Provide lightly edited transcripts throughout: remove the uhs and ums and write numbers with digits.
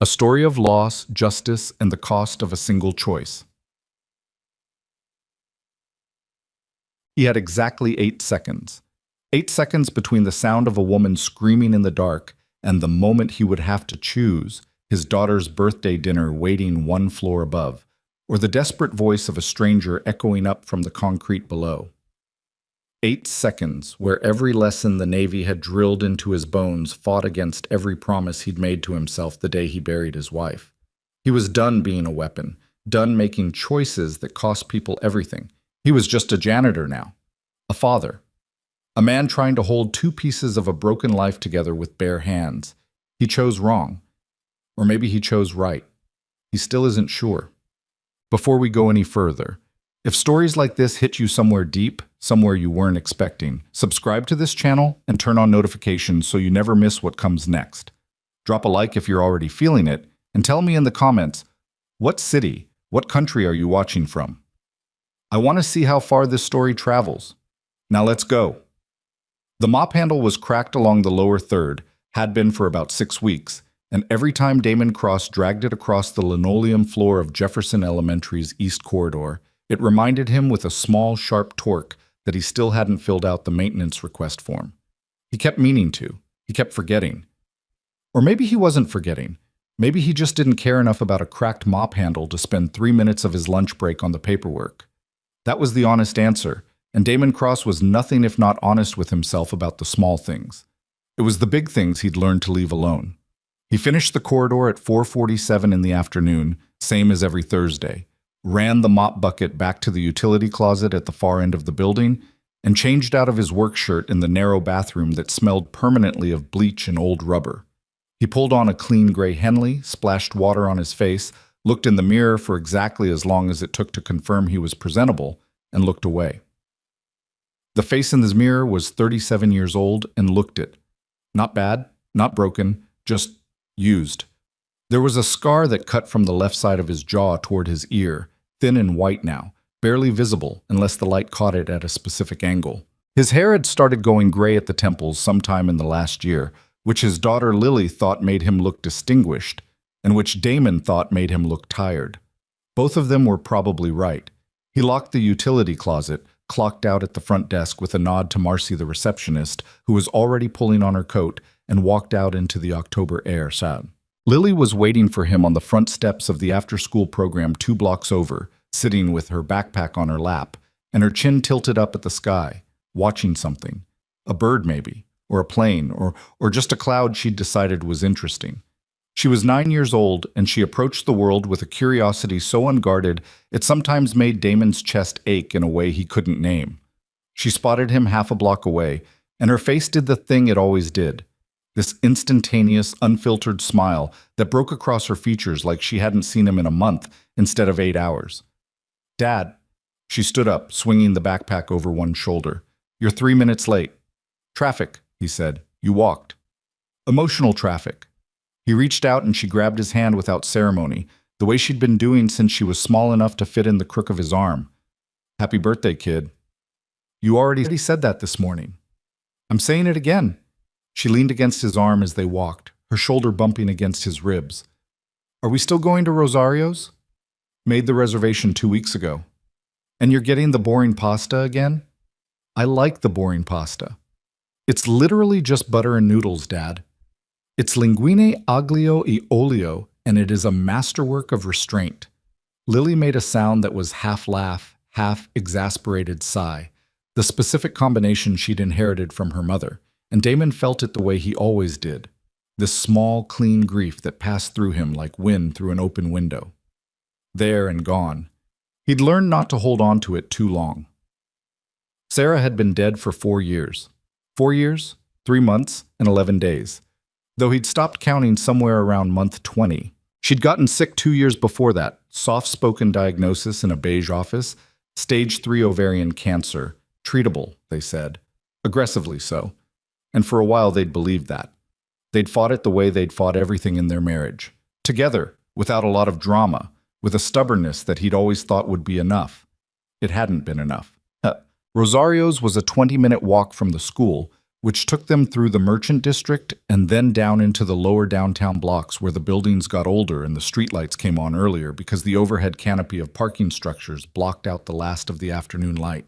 A story of loss, justice, and the cost of a single choice. He had exactly 8 seconds. 8 seconds between the sound of a woman screaming in the dark and the moment he would have to choose his daughter's birthday dinner waiting one floor above, or the desperate voice of a stranger echoing up from the concrete below. 8 seconds, where every lesson the Navy had drilled into his bones fought against every promise he'd made to himself the day he buried his wife. He was done being a weapon, done making choices that cost people everything. He was just a janitor now, a father, a man trying to hold two pieces of a broken life together with bare hands. He chose wrong, or maybe he chose right. He still isn't sure. Before we go any further, if stories like this hit you somewhere deep, somewhere you weren't expecting, subscribe to this channel and turn on notifications so you never miss what comes next. Drop a like if you're already feeling it, and tell me in the comments, what city, what country are you watching from? I want to see how far this story travels. Now let's go. The mop handle was cracked along the lower third, had been for about 6 weeks, and every time Damon Cross dragged it across the linoleum floor of Jefferson Elementary's East Corridor, it reminded him with a small, sharp torque that he still hadn't filled out the maintenance request form. He kept meaning to. He kept forgetting. Or maybe he wasn't forgetting. Maybe he just didn't care enough about a cracked mop handle to spend 3 minutes of his lunch break on the paperwork. That was the honest answer, and Damon Cross was nothing if not honest with himself about the small things. It was the big things he'd learned to leave alone. He finished the corridor at 4:47 in the afternoon, same as every Thursday, ran the mop bucket back to the utility closet at the far end of the building, and changed out of his work shirt in the narrow bathroom that smelled permanently of bleach and old rubber. He pulled on a clean gray Henley, splashed water on his face, looked in the mirror for exactly as long as it took to confirm he was presentable, and looked away. The face in his mirror was 37 years old and looked it. Not bad, not broken, just used. There was a scar that cut from the left side of his jaw toward his ear, thin and white now, barely visible unless the light caught it at a specific angle. His hair had started going gray at the temples sometime in the last year, which his daughter Lily thought made him look distinguished, and which Damon thought made him look tired. Both of them were probably right. He locked the utility closet, clocked out at the front desk with a nod to Marcy the receptionist, who was already pulling on her coat, and walked out into the October air. Lily was waiting for him on the front steps of the after-school program 2 blocks over, sitting with her backpack on her lap, and her chin tilted up at the sky, watching something. A bird maybe, or a plane, or just a cloud she'd decided was interesting. She was 9 years old, and she approached the world with a curiosity so unguarded it sometimes made Damon's chest ache in a way he couldn't name. She spotted him half a block away, and her face did the thing it always did. This instantaneous, unfiltered smile that broke across her features like she hadn't seen him in a month instead of 8 hours. "Dad." She stood up, swinging the backpack over one shoulder. "You're 3 minutes late." "Traffic," he said. "You walked." "Emotional traffic." He reached out and she grabbed his hand without ceremony, the way she'd been doing since she was small enough to fit in the crook of his arm. "Happy birthday, kid." "You already said that this morning." "I'm saying it again." She leaned against his arm as they walked, her shoulder bumping against his ribs. "Are we still going to Rosario's?" "Made the reservation 2 weeks ago." "And you're getting the boring pasta again?" "I like the boring pasta." "It's literally just butter and noodles, Dad." "It's linguine aglio e olio, and it is a masterwork of restraint." Lily made a sound that was half laugh, half exasperated sigh, the specific combination she'd inherited from her mother, and Damon felt it the way he always did, this small, clean grief that passed through him like wind through an open window. There and gone. He'd learned not to hold on to it too long. Sarah had been dead for 4 years. 4 years, 3 months, and 11 days. Though he'd stopped counting somewhere around month 20. She'd gotten sick 2 years before that, soft-spoken diagnosis in a beige office, stage 3 ovarian cancer, treatable, they said, aggressively so. And for a while they'd believed that. They'd fought it the way they'd fought everything in their marriage. Together, without a lot of drama, with a stubbornness that he'd always thought would be enough. It hadn't been enough. Rosario's was a 20-minute walk from the school, which took them through the merchant district and then down into the lower downtown blocks where the buildings got older and the streetlights came on earlier because the overhead canopy of parking structures blocked out the last of the afternoon light.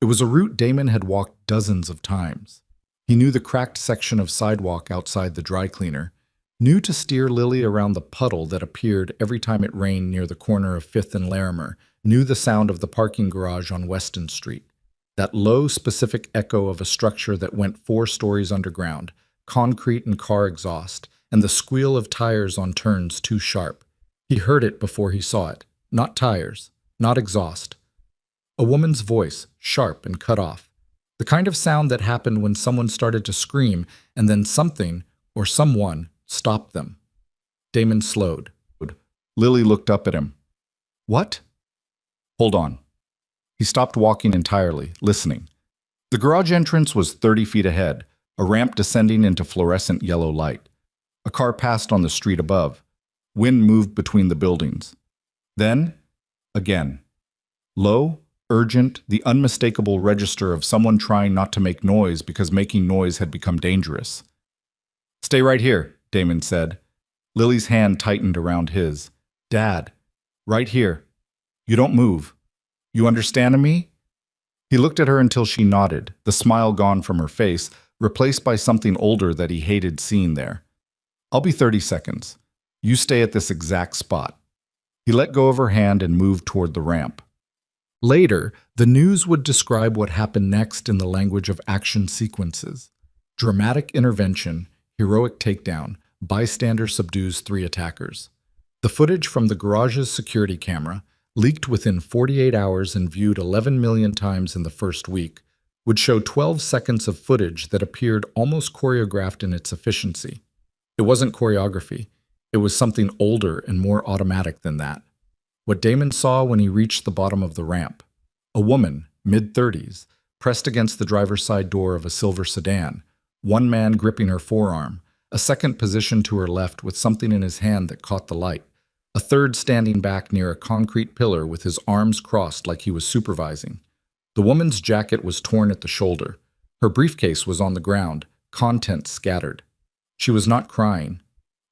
It was a route Damon had walked dozens of times. He knew the cracked section of sidewalk outside the dry cleaner, knew to steer Lily around the puddle that appeared every time it rained near the corner of 5th and Larimer, knew the sound of the parking garage on Weston Street. That low, specific echo of a structure that went 4 stories underground, concrete and car exhaust, and the squeal of tires on turns too sharp. He heard it before he saw it. Not tires, not exhaust. A woman's voice, sharp and cut off. The kind of sound that happened when someone started to scream and then something, or someone, stopped them. Damon slowed. Lily looked up at him. What? Hold on. He stopped walking entirely, listening. The garage entrance was 30 feet ahead, a ramp descending into fluorescent yellow light. A car passed on the street above. Wind moved between the buildings. Then, again. Low, urgent, the unmistakable register of someone trying not to make noise because making noise had become dangerous. Stay right here, Damon said. Lily's hand tightened around his. Dad, right here. You don't move. You understand me? He looked at her until she nodded, the smile gone from her face, replaced by something older that he hated seeing there. I'll be 30 seconds. You stay at this exact spot. He let go of her hand and moved toward the ramp. Later, the news would describe what happened next in the language of action sequences. Dramatic intervention, heroic takedown, bystander subdues 3 attackers. The footage from the garage's security camera, leaked within 48 hours and viewed 11 million times in the first week, would show 12 seconds of footage that appeared almost choreographed in its efficiency. It wasn't choreography. It was something older and more automatic than that. What Damon saw when he reached the bottom of the ramp. A woman, mid-30s, pressed against the driver's side door of a silver sedan, one man gripping her forearm, a second positioned to her left with something in his hand that caught the light, a third standing back near a concrete pillar with his arms crossed like he was supervising. The woman's jacket was torn at the shoulder. Her briefcase was on the ground, contents scattered. She was not crying.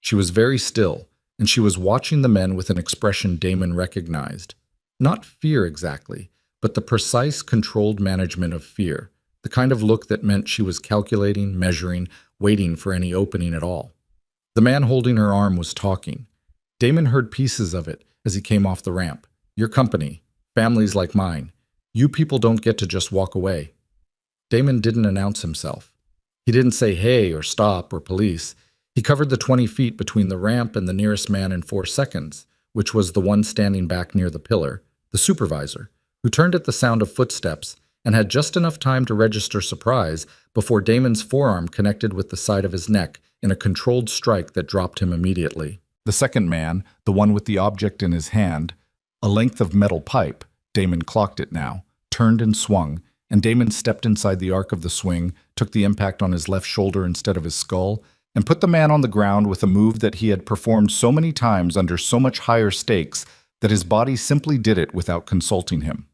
She was very still, and she was watching the men with an expression Damon recognized. Not fear exactly, but the precise, controlled management of fear, the kind of look that meant she was calculating, measuring, waiting for any opening at all. The man holding her arm was talking. Damon heard pieces of it as he came off the ramp. Your company, families like mine. You people don't get to just walk away. Damon didn't announce himself. He didn't say hey or stop or police. He covered the 20 feet between the ramp and the nearest man in 4 seconds, which was the one standing back near the pillar, the supervisor, who turned at the sound of footsteps and had just enough time to register surprise before Damon's forearm connected with the side of his neck in a controlled strike that dropped him immediately. The second man, the one with the object in his hand, a length of metal pipe, Damon clocked it now, turned and swung, and Damon stepped inside the arc of the swing, took the impact on his left shoulder instead of his skull, and put the man on the ground with a move that he had performed so many times under so much higher stakes that his body simply did it without consulting him.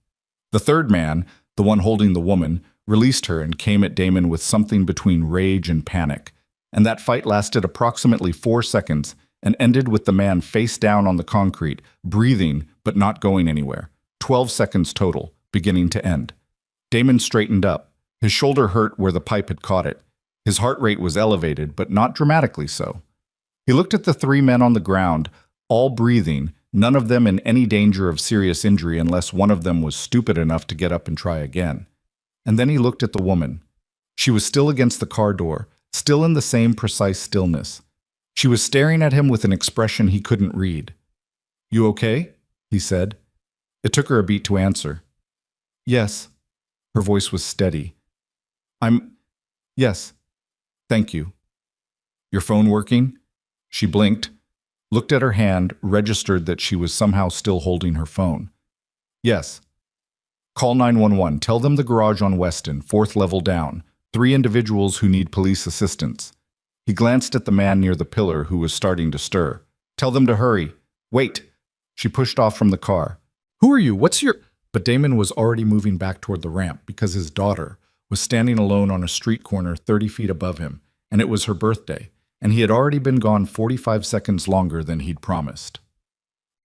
The third man, the one holding the woman, released her and came at Damon with something between rage and panic, and that fight lasted approximately 4 seconds and ended with the man face down on the concrete, breathing but not going anywhere. 12 seconds total, beginning to end. Damon straightened up. His shoulder hurt where the pipe had caught it. His heart rate was elevated, but not dramatically so. He looked at the 3 men on the ground, all breathing, none of them in any danger of serious injury unless one of them was stupid enough to get up and try again. And then he looked at the woman. She was still against the car door, still in the same precise stillness. She was staring at him with an expression he couldn't read. You okay? He said. It took her a beat to answer. Yes. Her voice was steady. Yes. Thank you. Your phone working? She blinked, looked at her hand, registered that she was somehow still holding her phone. Yes. Call 911. Tell them the garage on Weston, 4th level down. 3 individuals who need police assistance. He glanced at the man near the pillar who was starting to stir. Tell them to hurry. Wait. She pushed off from the car. Who are you? What's your... But Damon was already moving back toward the ramp because his daughter, was standing alone on a street corner 30 feet above him, and it was her birthday, and he had already been gone 45 seconds longer than he'd promised.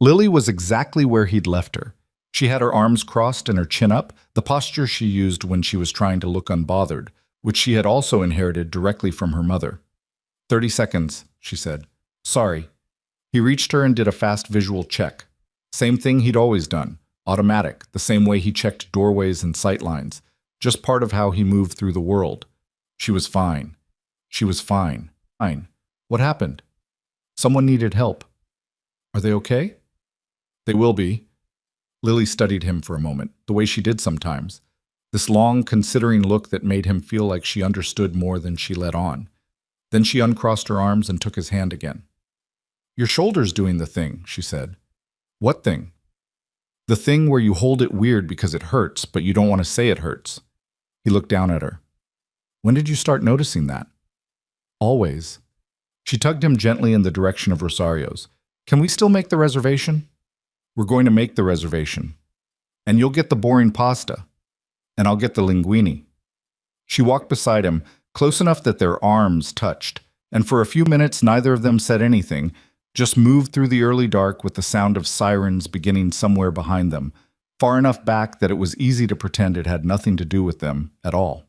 Lily was exactly where he'd left her. She had her arms crossed and her chin up, the posture she used when she was trying to look unbothered, which she had also inherited directly from her mother. 30 seconds, she said. Sorry. He reached her and did a fast visual check. Same thing he'd always done. Automatic, the same way he checked doorways and sightlines. Just part of how he moved through the world. She was fine. She was fine. Fine. What happened? Someone needed help. Are they okay? They will be. Lily studied him for a moment, the way she did sometimes. This long, considering look that made him feel like she understood more than she let on. Then she uncrossed her arms and took his hand again. Your shoulder's doing the thing, she said. What thing? The thing where you hold it weird because it hurts, but you don't want to say it hurts. He looked down at her. When did you start noticing that? Always. She tugged him gently in the direction of Rosario's. Can we still make the reservation? We're going to make the reservation. And you'll get the boring pasta. And I'll get the linguine. She walked beside him, close enough that their arms touched, and for a few minutes neither of them said anything, just moved through the early dark with the sound of sirens beginning somewhere behind them, far enough back that it was easy to pretend it had nothing to do with them at all.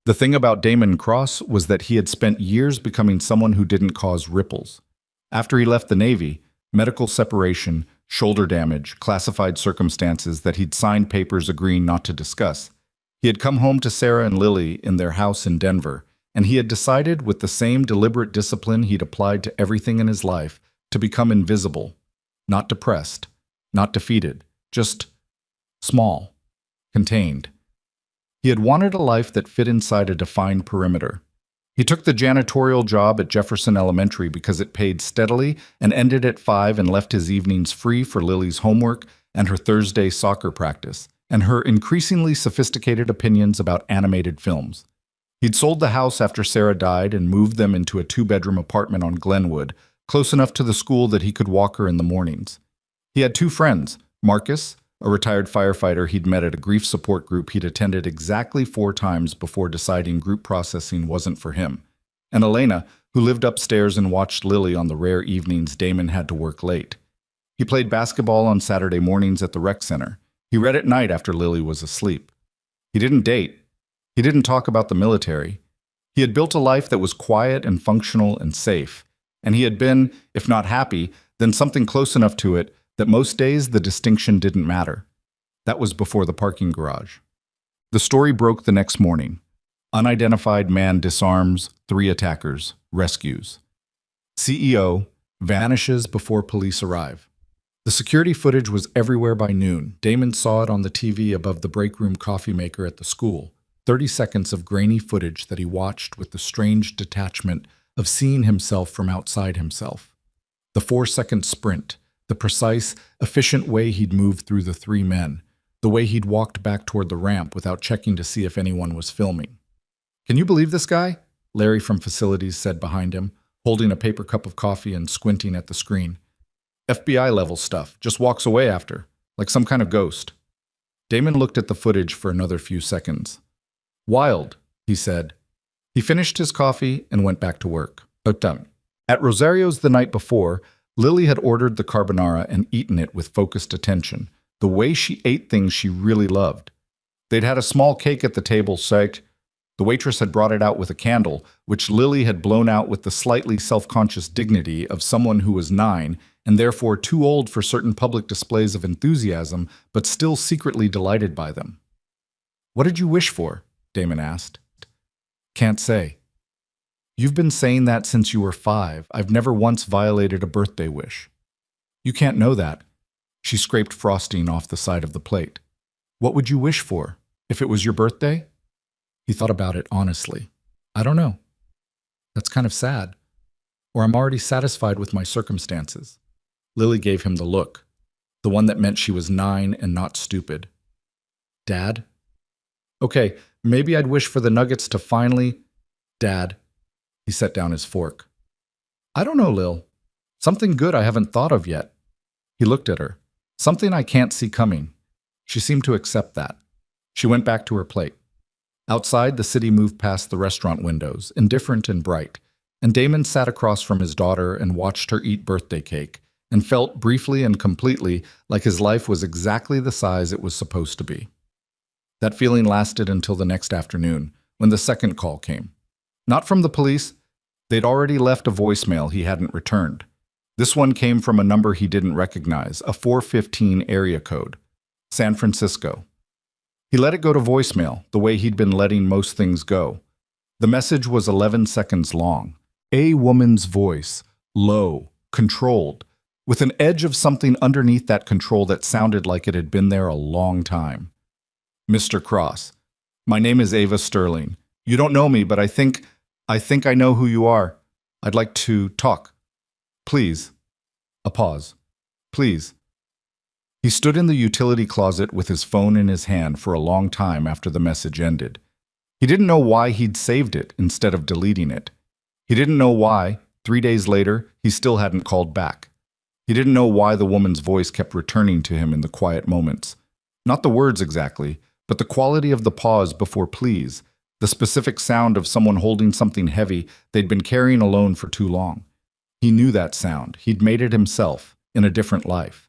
The thing about Damon Cross was that he had spent years becoming someone who didn't cause ripples. After he left the Navy, medical separation, shoulder damage, classified circumstances that he'd signed papers agreeing not to discuss, he had come home to Sarah and Lily in their house in Denver, and he had decided, with the same deliberate discipline he'd applied to everything in his life, to become invisible, not depressed, not defeated, just small, contained. He had wanted a life that fit inside a defined perimeter. He took the janitorial job at Jefferson Elementary because it paid steadily and ended at 5 and left his evenings free for Lily's homework and her Thursday soccer practice, and her increasingly sophisticated opinions about animated films. He'd sold the house after Sarah died and moved them into a 2-bedroom apartment on Glenwood, close enough to the school that he could walk her in the mornings. He had 2 friends, Marcus, a retired firefighter he'd met at a grief support group he'd attended exactly 4 times before deciding group processing wasn't for him, and Elena, who lived upstairs and watched Lily on the rare evenings Damon had to work late. He played basketball on Saturday mornings at the rec center. He read at night after Lily was asleep. He didn't date. He didn't talk about the military. He had built a life that was quiet and functional and safe, and he had been, if not happy, then something close enough to it that most days the distinction didn't matter. That was before the parking garage. The story broke the next morning. Unidentified man disarms 3 attackers, rescues. CEO vanishes before police arrive. The security footage was everywhere by noon. Damon saw it on the TV above the break room coffee maker at the school. 30 seconds of grainy footage that he watched with the strange detachment of seeing himself from outside himself. The 4-second sprint, the precise, efficient way he'd moved through the 3 men, the way he'd walked back toward the ramp without checking to see if anyone was filming. Can you believe this guy? Larry from facilities said behind him, holding a paper cup of coffee and squinting at the screen. FBI-level stuff, just walks away after, like some kind of ghost. Damon looked at the footage for another few seconds. Wild, he said. He finished his coffee and went back to work. At Rosario's the night before, Lily had ordered the carbonara and eaten it with focused attention, the way she ate things she really loved. They'd had a small cake at the table, psyched. The waitress had brought it out with a candle, which Lily had blown out with the slightly self-conscious dignity of someone who was 9 and therefore too old for certain public displays of enthusiasm, but still secretly delighted by them. What did you wish for? Damon asked. Can't say. You've been saying that since you were 5. I've never once violated a birthday wish. You can't know that. She scraped frosting off the side of the plate. What would you wish for, if it was your birthday? He thought about it honestly. I don't know. That's kind of sad. Or I'm already satisfied with my circumstances. Lily gave him the look, the one that meant she was 9 and not stupid. Dad? Okay, maybe I'd wish for the nuggets to finally... Dad. He set down his fork. I don't know, Lil. Something good I haven't thought of yet. He looked at her. Something I can't see coming. She seemed to accept that. She went back to her plate. Outside, the city moved past the restaurant windows, indifferent and bright, and Damon sat across from his daughter and watched her eat birthday cake, and felt briefly and completely like his life was exactly the size it was supposed to be. That feeling lasted until the next afternoon, when the second call came. Not from the police. They'd already left a voicemail he hadn't returned. This one came from a number he didn't recognize, a 415 area code. San Francisco. He let it go to voicemail, the way he'd been letting most things go. The message was 11 seconds long. A woman's voice, low, controlled, with an edge of something underneath that control that sounded like it had been there a long time. Mr. Cross, my name is Ava Sterling. You don't know me, but I think I know who you are. I'd like to talk. Please. A pause. Please. He stood in the utility closet with his phone in his hand for a long time after the message ended. He didn't know why he'd saved it instead of deleting it. He didn't know why, 3 days later, he still hadn't called back. He didn't know why the woman's voice kept returning to him in the quiet moments. Not the words exactly, but the quality of the pause before please, the specific sound of someone holding something heavy they'd been carrying alone for too long. He knew that sound. He'd made it himself, in a different life.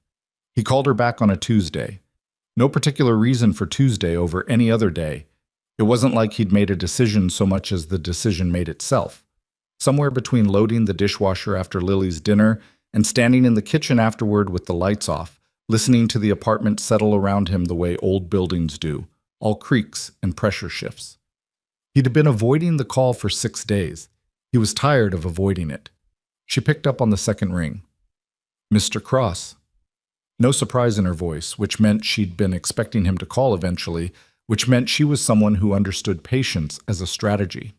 He called her back on a Tuesday. No particular reason for Tuesday over any other day. It wasn't like he'd made a decision so much as the decision made itself. Somewhere between loading the dishwasher after Lily's dinner and standing in the kitchen afterward with the lights off, listening to the apartment settle around him the way old buildings do, all creaks and pressure shifts. He'd been avoiding the call for 6 days. He was tired of avoiding it. She picked up on the second ring. Mr. Cross. No surprise in her voice, which meant she'd been expecting him to call eventually, which meant she was someone who understood patience as a strategy.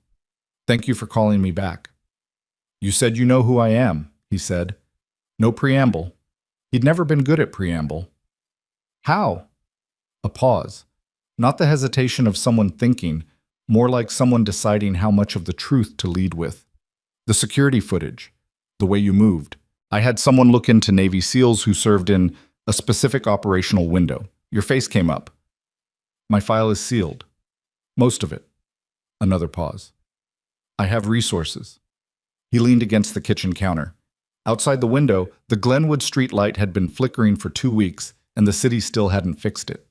Thank you for calling me back. You said you know who I am, he said. No preamble. He'd never been good at preamble. How? A pause. Not the hesitation of someone thinking, more like someone deciding how much of the truth to lead with. The security footage. The way you moved. I had someone look into Navy SEALs who served in a specific operational window. Your face came up. My file is sealed. Most of it. Another pause. I have resources. He leaned against the kitchen counter. Outside the window, the Glenwood street light had been flickering for 2 weeks, and the city still hadn't fixed it.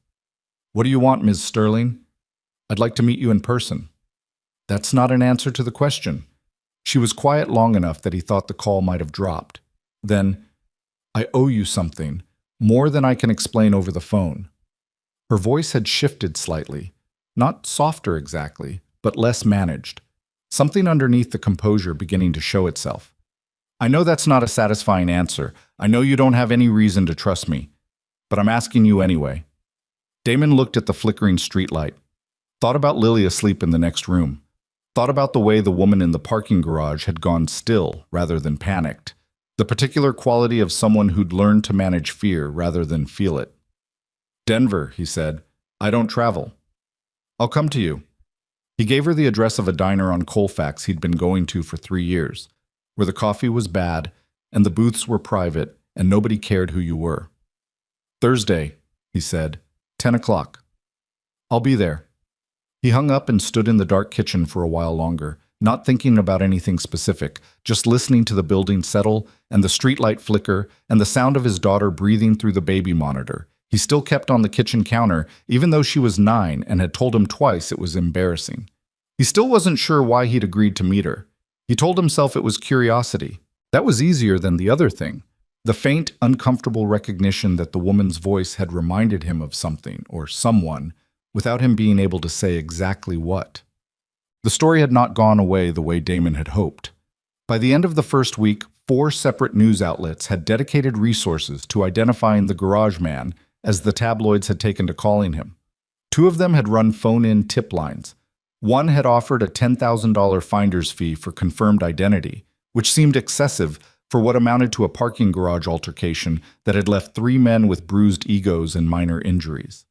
What do you want, Ms. Sterling? I'd like to meet you in person. That's not an answer to the question. She was quiet long enough that he thought the call might have dropped. Then, I owe you something, more than I can explain over the phone. Her voice had shifted slightly, not softer exactly, but less managed. Something underneath the composure beginning to show itself. I know that's not a satisfying answer. I know you don't have any reason to trust me, but I'm asking you anyway. Damon looked at the flickering streetlight, thought about Lily asleep in the next room, thought about the way the woman in the parking garage had gone still rather than panicked, the particular quality of someone who'd learned to manage fear rather than feel it. Denver, he said. I don't travel. I'll come to you. He gave her the address of a diner on Colfax he'd been going to for 3 years, where the coffee was bad and the booths were private and nobody cared who you were. Thursday, he said, 10 o'clock. I'll be there. He hung up and stood in the dark kitchen for a while longer, not thinking about anything specific, just listening to the building settle and the streetlight flicker and the sound of his daughter breathing through the baby monitor. He still kept on the kitchen counter, even though she was 9 and had told him twice it was embarrassing. He still wasn't sure why he'd agreed to meet her. He told himself it was curiosity. That was easier than the other thing. The faint, uncomfortable recognition that the woman's voice had reminded him of something or someone, without him being able to say exactly what. The story had not gone away the way Damon had hoped. By the end of the first week, 4 separate news outlets had dedicated resources to identifying the garage man, as the tabloids had taken to calling him. 2 of them had run phone-in tip lines. One had offered a $10,000 finder's fee for confirmed identity, which seemed excessive for what amounted to a parking garage altercation that had left 3 men with bruised egos and minor injuries.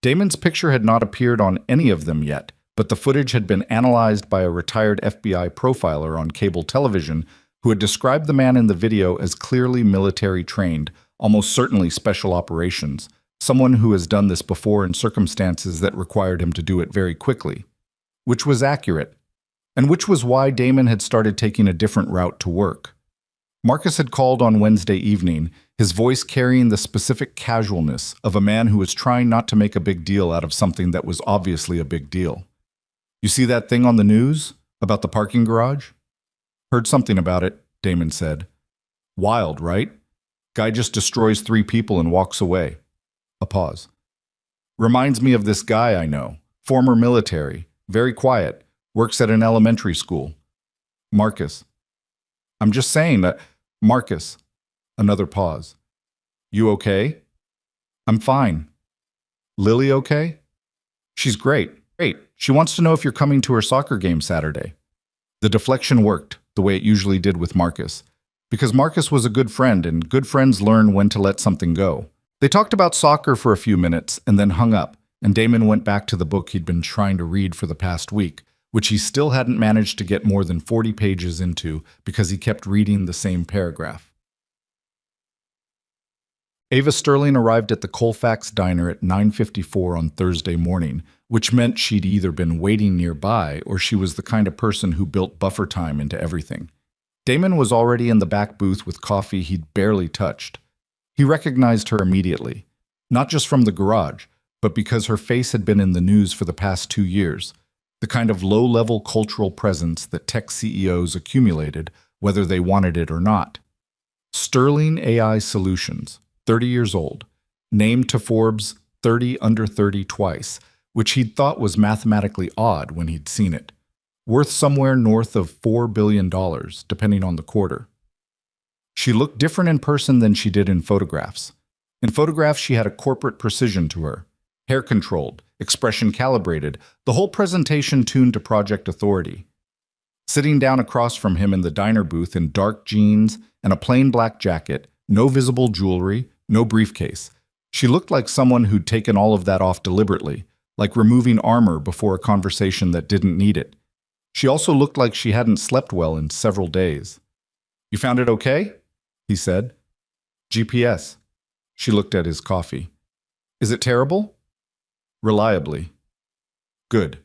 Damon's picture had not appeared on any of them yet, but the footage had been analyzed by a retired FBI profiler on cable television who had described the man in the video as clearly military trained, almost certainly special operations, someone who has done this before in circumstances that required him to do it very quickly. which was accurate, and which was why Damon had started taking a different route to work. Marcus had called on Wednesday evening, his voice carrying the specific casualness of a man who was trying not to make a big deal out of something that was obviously a big deal. "You see that thing on the news about the parking garage?" "Heard something about it," Damon said. "Wild, right? Guy just destroys 3 people and walks away." A pause. "Reminds me of this guy I know, former military, very quiet, works at an elementary school." Marcus. "I'm just saying that." Marcus. Another pause. "You okay?" "I'm fine." "Lily okay?" "She's great. Great. She wants to know if you're coming to her soccer game Saturday." The deflection worked, the way it usually did with Marcus, because Marcus was a good friend, and good friends learn when to let something go. They talked about soccer for a few minutes and then hung up, and Damon went back to the book he'd been trying to read for the past week, which he still hadn't managed to get more than 40 pages into because he kept reading the same paragraph. Ava Sterling arrived at the Colfax Diner at 9:54 on Thursday morning, which meant she'd either been waiting nearby or she was the kind of person who built buffer time into everything. Damon was already in the back booth with coffee he'd barely touched. He recognized her immediately, not just from the garage, but because her face had been in the news for the past 2 years, the kind of low-level cultural presence that tech CEOs accumulated, whether they wanted it or not. Sterling AI Solutions, 30 years old, named to Forbes 30 under 30 twice, which he'd thought was mathematically odd when he'd seen it. Worth somewhere north of $4 billion, depending on the quarter. She looked different in person than she did in photographs. In photographs, she had a corporate precision to her. Hair controlled, expression calibrated, the whole presentation tuned to Project Authority. Sitting down across from him in the diner booth in dark jeans and a plain black jacket, no visible jewelry, no briefcase. She looked like someone who'd taken all of that off deliberately, like removing armor before a conversation that didn't need it. She also looked like she hadn't slept well in several days. "You found it okay?" he said. "GPS." She looked at his coffee. "Is it terrible?" "Reliably." "Good."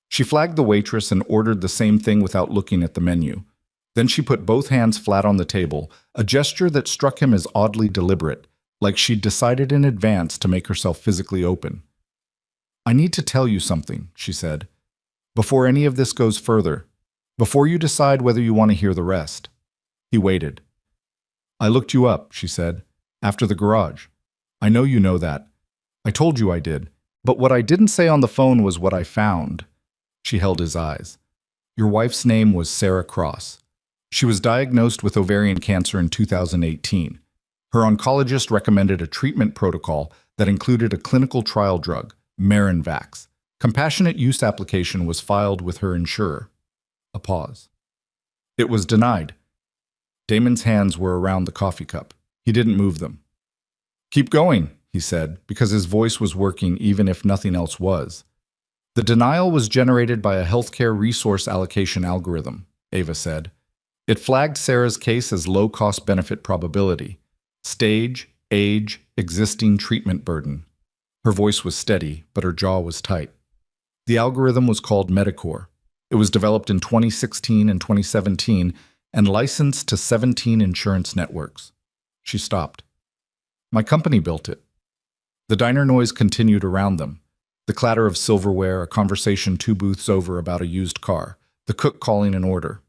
She flagged the waitress and ordered the same thing without looking at the menu. Then she put both hands flat on the table, a gesture that struck him as oddly deliberate, like she'd decided in advance to make herself physically open. "I need to tell you something," she said. "Before any of this goes further. Before you decide whether you want to hear the rest." He waited. "I looked you up," she said, "after the garage. I know you know that. I told you I did. But what I didn't say on the phone was what I found." She held his eyes. "Your wife's name was Sarah Cross. She was diagnosed with ovarian cancer in 2018. Her oncologist recommended a treatment protocol that included a clinical trial drug, Marinvax. Compassionate use application was filed with her insurer." A pause. "It was denied." Damon's hands were around the coffee cup. He didn't move them. "Keep going," he said, because his voice was working even if nothing else was. "The denial was generated by a healthcare resource allocation algorithm," Ava said. "It flagged Sarah's case as low-cost benefit probability. Stage, age, existing treatment burden." Her voice was steady, but her jaw was tight. "The algorithm was called Medicore. It was developed in 2016 and 2017 and licensed to 17 insurance networks." She stopped. "My company built it." The diner noise continued around them. The clatter of silverware, a conversation 2 booths over about a used car, the cook calling an order.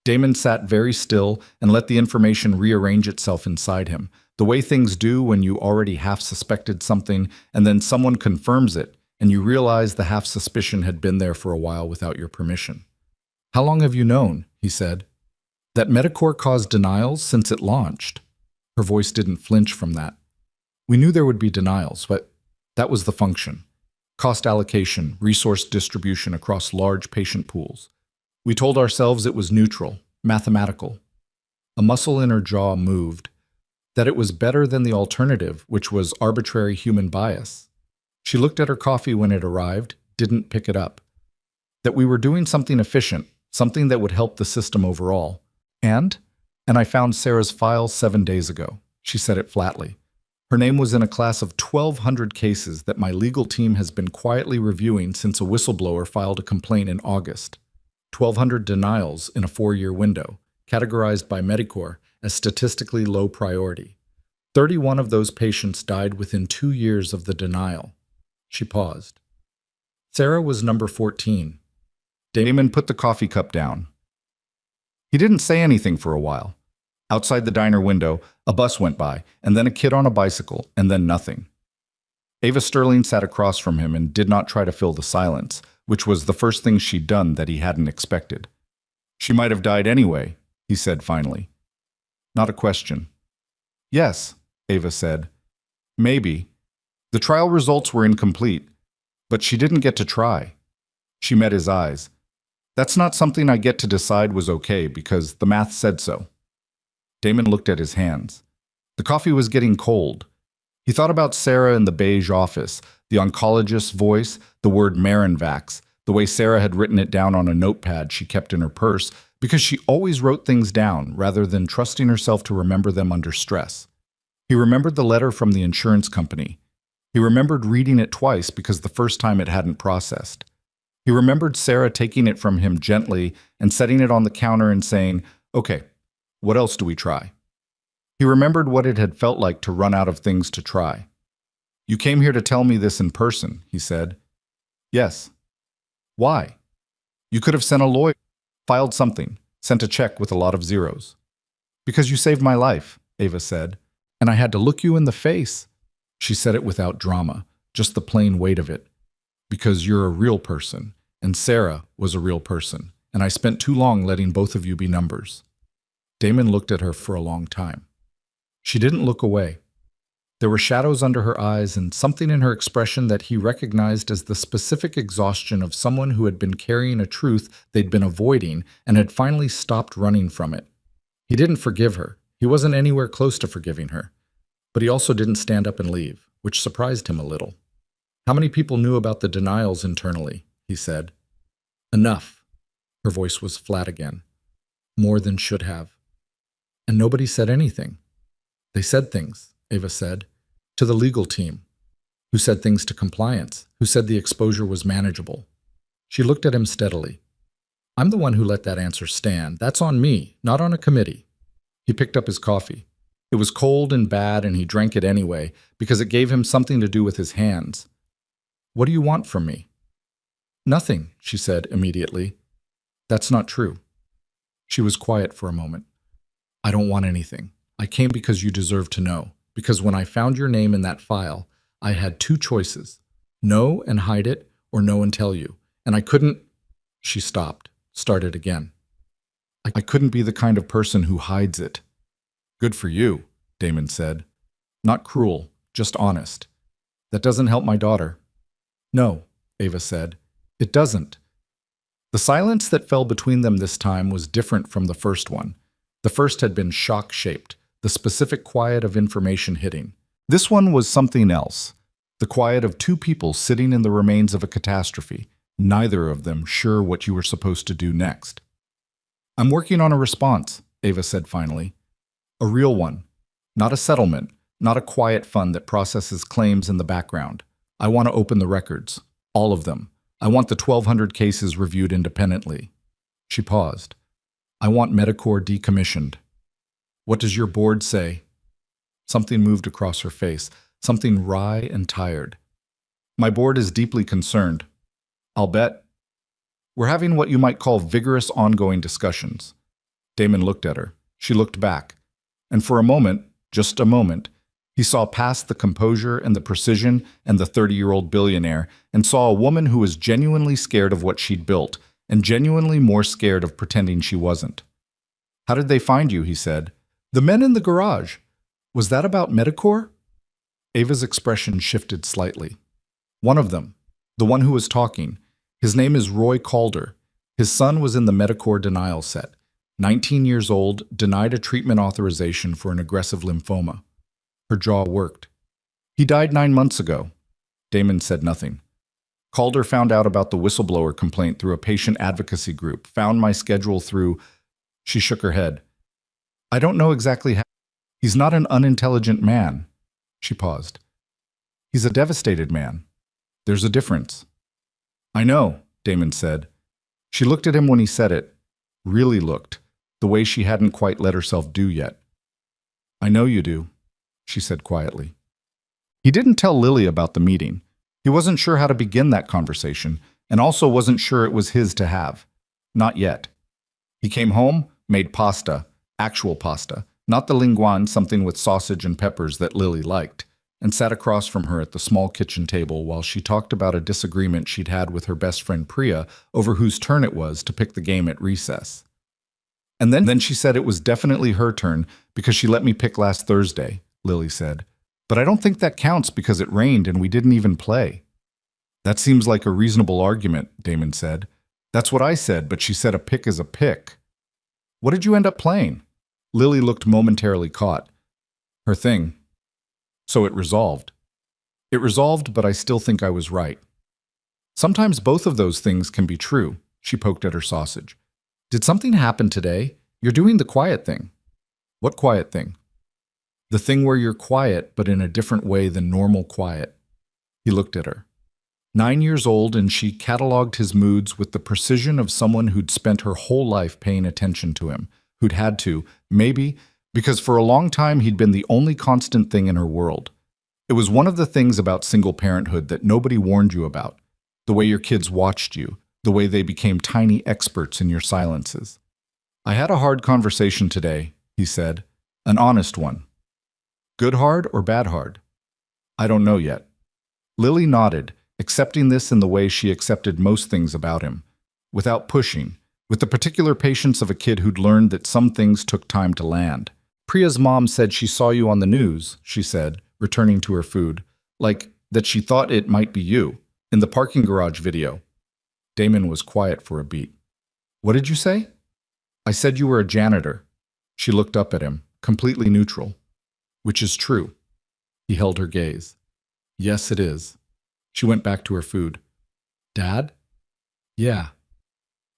Damon sat very still and let the information rearrange itself inside him, the way things do when you already half-suspected something and then someone confirms it and you realize the half-suspicion had been there for a while without your permission. "How long have you known," he said, "that Medicore caused denials since it launched?" Her voice didn't flinch from that. "We knew there would be denials, but that was the function. Cost allocation, resource distribution across large patient pools. We told ourselves it was neutral, mathematical." A muscle in her jaw moved. That it was better than the alternative, which was arbitrary human bias. She looked at her coffee when it arrived, didn't pick it up. That we were doing something efficient, something that would help the system overall. And I found Sarah's file 7 days ago. She said it flatly. Her name was in a class of 1,200 cases that my legal team has been quietly reviewing since a whistleblower filed a complaint in August. 1,200 denials in a 4-year window, categorized by Medicare as statistically low priority. 31 of those patients died within 2 years of the denial. She paused. Sarah was number 14. Damon put the coffee cup down. He didn't say anything for a while. Outside the diner window, a bus went by, and then a kid on a bicycle, and then nothing. Ava Sterling sat across from him and did not try to fill the silence, which was the first thing she'd done that he hadn't expected. She might have died anyway, he said finally. Not a question. Yes, Ava said. Maybe. The trial results were incomplete, but she didn't get to try. She met his eyes. That's not something I get to decide was okay because the math said so. Damon looked at his hands. The coffee was getting cold. He thought about Sarah in the beige office, the oncologist's voice, the word Marinvax, the way Sarah had written it down on a notepad she kept in her purse because she always wrote things down rather than trusting herself to remember them under stress. He remembered the letter from the insurance company. He remembered reading it twice because the first time it hadn't processed. He remembered Sarah taking it from him gently and setting it on the counter and saying, "Okay, what else do we try?" He remembered what it had felt like to run out of things to try. "You came here to tell me this in person," he said. "Yes." "Why?" "You could have sent a lawyer, filed something, sent a check with a lot of zeros." "Because you saved my life," Ava said, "and I had to look you in the face." She said it without drama, just the plain weight of it. "Because you're a real person, and Sarah was a real person, and I spent too long letting both of you be numbers." Damon looked at her for a long time. She didn't look away. There were shadows under her eyes and something in her expression that he recognized as the specific exhaustion of someone who had been carrying a truth they'd been avoiding and had finally stopped running from it. He didn't forgive her. He wasn't anywhere close to forgiving her. But he also didn't stand up and leave, which surprised him a little. "How many people knew about the denials internally?" he said. "Enough." Her voice was flat again. "More than should have." "And nobody said anything." "They said things," Ava said, "to the legal team, who said things to compliance, who said the exposure was manageable." She looked at him steadily. "I'm the one who let that answer stand. That's on me, not on a committee." He picked up his coffee. It was cold and bad, and he drank it anyway, because it gave him something to do with his hands. "What do you want from me?" "Nothing," she said immediately. "That's not true." She was quiet for a moment. "I don't want anything. I came because you deserve to know, because when I found your name in that file, I had 2 choices. Know and hide it, or know and tell you. And I couldn't—" She stopped, started again. I couldn't be the kind of person who hides it." "Good for you," Damon said. "Not cruel, just honest. That doesn't help my daughter." "No," Ava said. "It doesn't." The silence that fell between them this time was different from the first one. The first had been shock-shaped, the specific quiet of information hitting. This one was something else, the quiet of 2 people sitting in the remains of a catastrophe, neither of them sure what you were supposed to do next. "I'm working on a response," Ava said finally. "A real one. Not a settlement, not a quiet fund that processes claims in the background. I want to open the records, all of them. I want the 1,200 cases reviewed independently." She paused. "I want Medicare decommissioned." "What does your board say?" Something moved across her face, something wry and tired. "My board is deeply concerned. I'll bet. We're having what you might call vigorous ongoing discussions." Damon looked at her. She looked back. And for a moment, just a moment, he saw past the composure and the precision and the 30-year-old billionaire and saw a woman who was genuinely scared of what she'd built and genuinely more scared of pretending she wasn't. "How did they find you?" he said. "The men in the garage. Was that about Medicare?" Ava's expression shifted slightly. "One of them, the one who was talking. His name is Roy Calder. His son was in the Medicare denial set. 19 years old, denied a treatment authorization for an aggressive lymphoma." Her jaw worked. "He died 9 months ago." Damon said nothing. "Calder found out about the whistleblower complaint through a patient advocacy group, found my schedule through—" She shook her head. "I don't know exactly how. He's not an unintelligent man." She paused. He's a devastated man. There's a difference. I know, Damon said. She looked at him when he said it. Really looked, the way she hadn't quite let herself do yet. I know you do, she said quietly. He didn't tell Lily about the meeting. He wasn't sure how to begin that conversation, and also wasn't sure it was his to have. Not yet. He came home, made pasta, actual pasta, not the linguine, something with sausage and peppers that Lily liked, and sat across from her at the small kitchen table while she talked about a disagreement she'd had with her best friend Priya over whose turn it was to pick the game at recess. And then she said it was definitely her turn because she let me pick last Thursday, Lily said. But I don't think that counts because it rained and we didn't even play. That seems like a reasonable argument, Damon said. That's what I said, but she said a pick is a pick. What did you end up playing? Lily looked momentarily caught. Her thing. So it resolved. It resolved, but I still think I was right. Sometimes both of those things can be true, she poked at her sausage. Did something happen today? You're doing the quiet thing. What quiet thing? The thing where you're quiet, but in a different way than normal quiet. He looked at her. 9 years old, and she cataloged his moods with the precision of someone who'd spent her whole life paying attention to him, who'd had to, maybe, because for a long time he'd been the only constant thing in her world. It was one of the things about single parenthood that nobody warned you about, the way your kids watched you, the way they became tiny experts in your silences. I had a hard conversation today, he said, an honest one. Good hard or bad hard? I don't know yet. Lily nodded, accepting this in the way she accepted most things about him, without pushing, with the particular patience of a kid who'd learned that some things took time to land. Priya's mom said she saw you on the news, she said, returning to her food, like that she thought it might be you, in the parking garage video. Damon was quiet for a beat. What did you say? I said you were a janitor. She looked up at him, completely neutral. Which is true. He held her gaze. Yes, it is. She went back to her food. Dad? Yeah.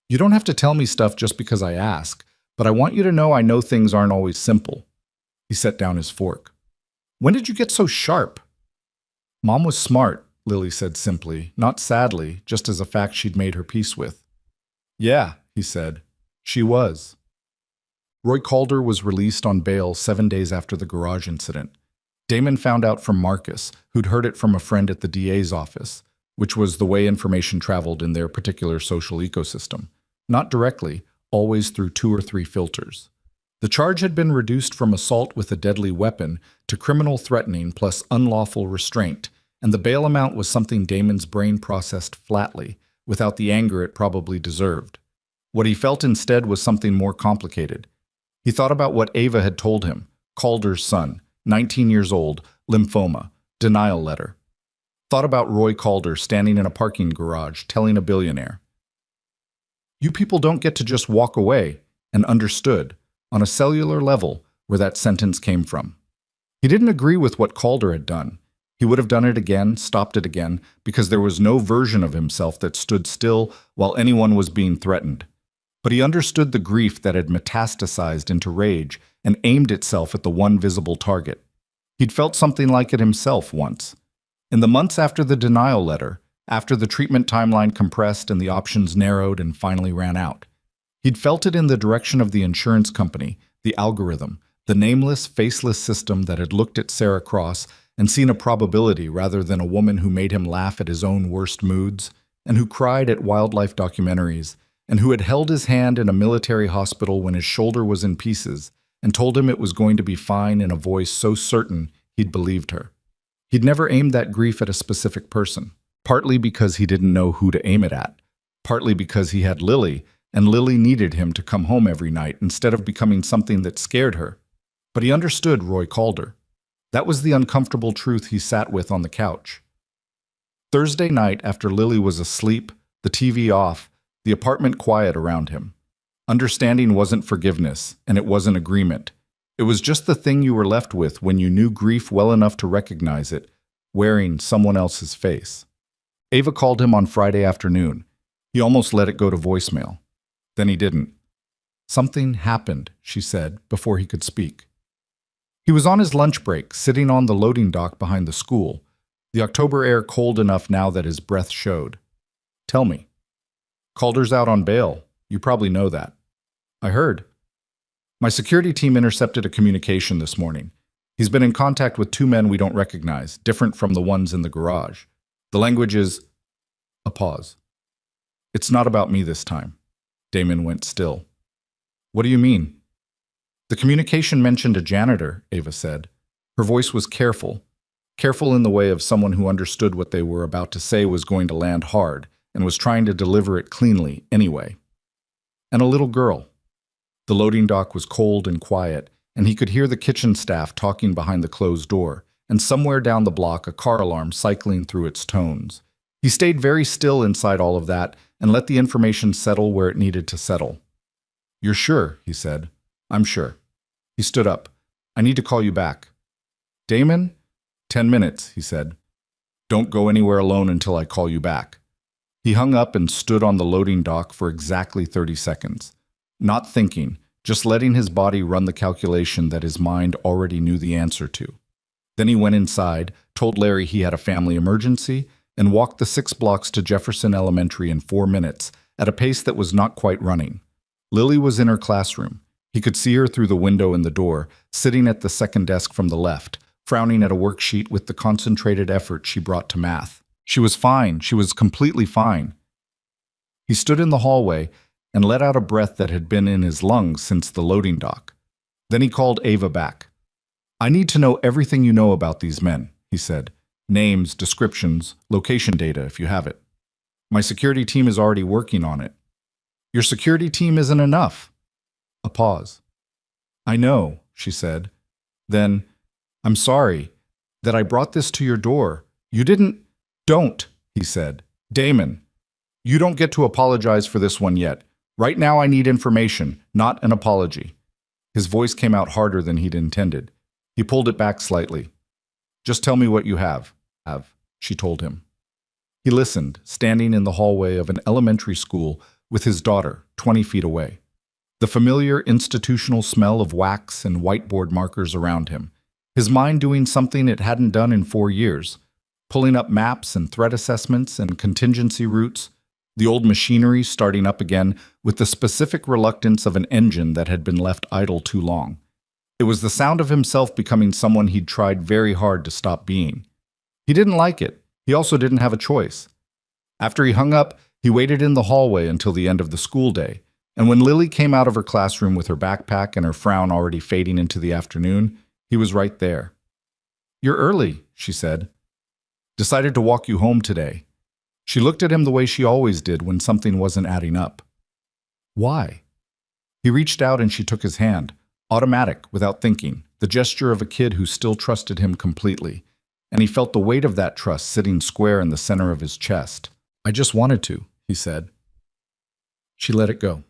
You don't have to tell me stuff just because I ask, but I want you to know I know things aren't always simple. He set down his fork. When did you get so sharp? Mom was smart, Lily said simply, not sadly, just as a fact she'd made her peace with. Yeah, he said. She was. Roy Calder was released on bail 7 days after the garage incident. Damon found out from Marcus, who'd heard it from a friend at the DA's office, which was the way information traveled in their particular social ecosystem. Not directly, always through 2 or 3 filters. The charge had been reduced from assault with a deadly weapon to criminal threatening plus unlawful restraint, and the bail amount was something Damon's brain processed flatly, without the anger it probably deserved. What he felt instead was something more complicated. He thought about what Ava had told him, Calder's son, 19 years old, lymphoma, denial letter. Thought about Roy Calder standing in a parking garage telling a billionaire. You people don't get to just walk away, and understood, on a cellular level, where that sentence came from. He didn't agree with what Calder had done. He would have done it again, stopped it again, because there was no version of himself that stood still while anyone was being threatened. But he understood the grief that had metastasized into rage and aimed itself at the one visible target. He'd felt something like it himself once. In the months after the denial letter, after the treatment timeline compressed and the options narrowed and finally ran out, he'd felt it in the direction of the insurance company, the algorithm, the nameless, faceless system that had looked at Sarah Cross and seen a probability rather than a woman who made him laugh at his own worst moods, and who cried at wildlife documentaries, and who had held his hand in a military hospital when his shoulder was in pieces, and told him it was going to be fine in a voice so certain he'd believed her. He'd never aimed that grief at a specific person, partly because he didn't know who to aim it at, partly because he had Lily, and Lily needed him to come home every night instead of becoming something that scared her. But he understood Roy Calder. That was the uncomfortable truth he sat with on the couch. Thursday night, after Lily was asleep, the TV off, the apartment quiet around him. Understanding wasn't forgiveness, and it wasn't agreement. It was just the thing you were left with when you knew grief well enough to recognize it, wearing someone else's face. Ava called him on Friday afternoon. He almost let it go to voicemail. Then he didn't. Something happened, she said, before he could speak. He was on his lunch break, sitting on the loading dock behind the school, the October air cold enough now that his breath showed. Tell me. Calder's out on bail. You probably know that. I heard. My security team intercepted a communication this morning. He's been in contact with two men we don't recognize, different from the ones in the garage. The language is... A pause. It's not about me this time. Damon went still. What do you mean? The communication mentioned a janitor, Ava said. Her voice was careful in the way of someone who understood what they were about to say was going to land hard and was trying to deliver it cleanly anyway. And a little girl. The loading dock was cold and quiet, and he could hear the kitchen staff talking behind the closed door, and somewhere down the block a car alarm cycling through its tones. He stayed very still inside all of that and let the information settle where it needed to settle. You're sure, he said. I'm sure. He stood up. I need to call you back. Damon? 10 minutes, he said. Don't go anywhere alone until I call you back. He hung up and stood on the loading dock for exactly 30 seconds. Not thinking, just letting his body run the calculation that his mind already knew the answer to. Then he went inside, told Larry he had a family emergency, and walked the 6 blocks to Jefferson Elementary in 4 minutes, at a pace that was not quite running. Lily was in her classroom. He could see her through the window in the door, sitting at the second desk from the left, frowning at a worksheet with the concentrated effort she brought to math. She was fine. She was completely fine. He stood in the hallway and let out a breath that had been in his lungs since the loading dock. Then he called Ava back. I need to know everything you know about these men, he said. Names, descriptions, location data, if you have it. My security team is already working on it. Your security team isn't enough. A pause. I know, she said. Then, I'm sorry that I brought this to your door. You didn't... Don't, he said. Damon, you don't get to apologize for this one yet. Right now I need information, not an apology. His voice came out harder than he'd intended. He pulled it back slightly. Just tell me what you have, she told him. He listened, standing in the hallway of an elementary school with his daughter, 20 feet away. The familiar institutional smell of wax and whiteboard markers around him. His mind doing something it hadn't done in 4 years. Pulling up maps and threat assessments and contingency routes. The old machinery starting up again with the specific reluctance of an engine that had been left idle too long. It was the sound of himself becoming someone he'd tried very hard to stop being. He didn't like it. He also didn't have a choice. After he hung up, he waited in the hallway until the end of the school day, and when Lily came out of her classroom with her backpack and her frown already fading into the afternoon, he was right there. You're early, she said. Decided to walk you home today. She looked at him the way she always did when something wasn't adding up. Why? He reached out and she took his hand. Automatic, without thinking, the gesture of a kid who still trusted him completely, and he felt the weight of that trust sitting square in the center of his chest. I just wanted to, he said. She let it go.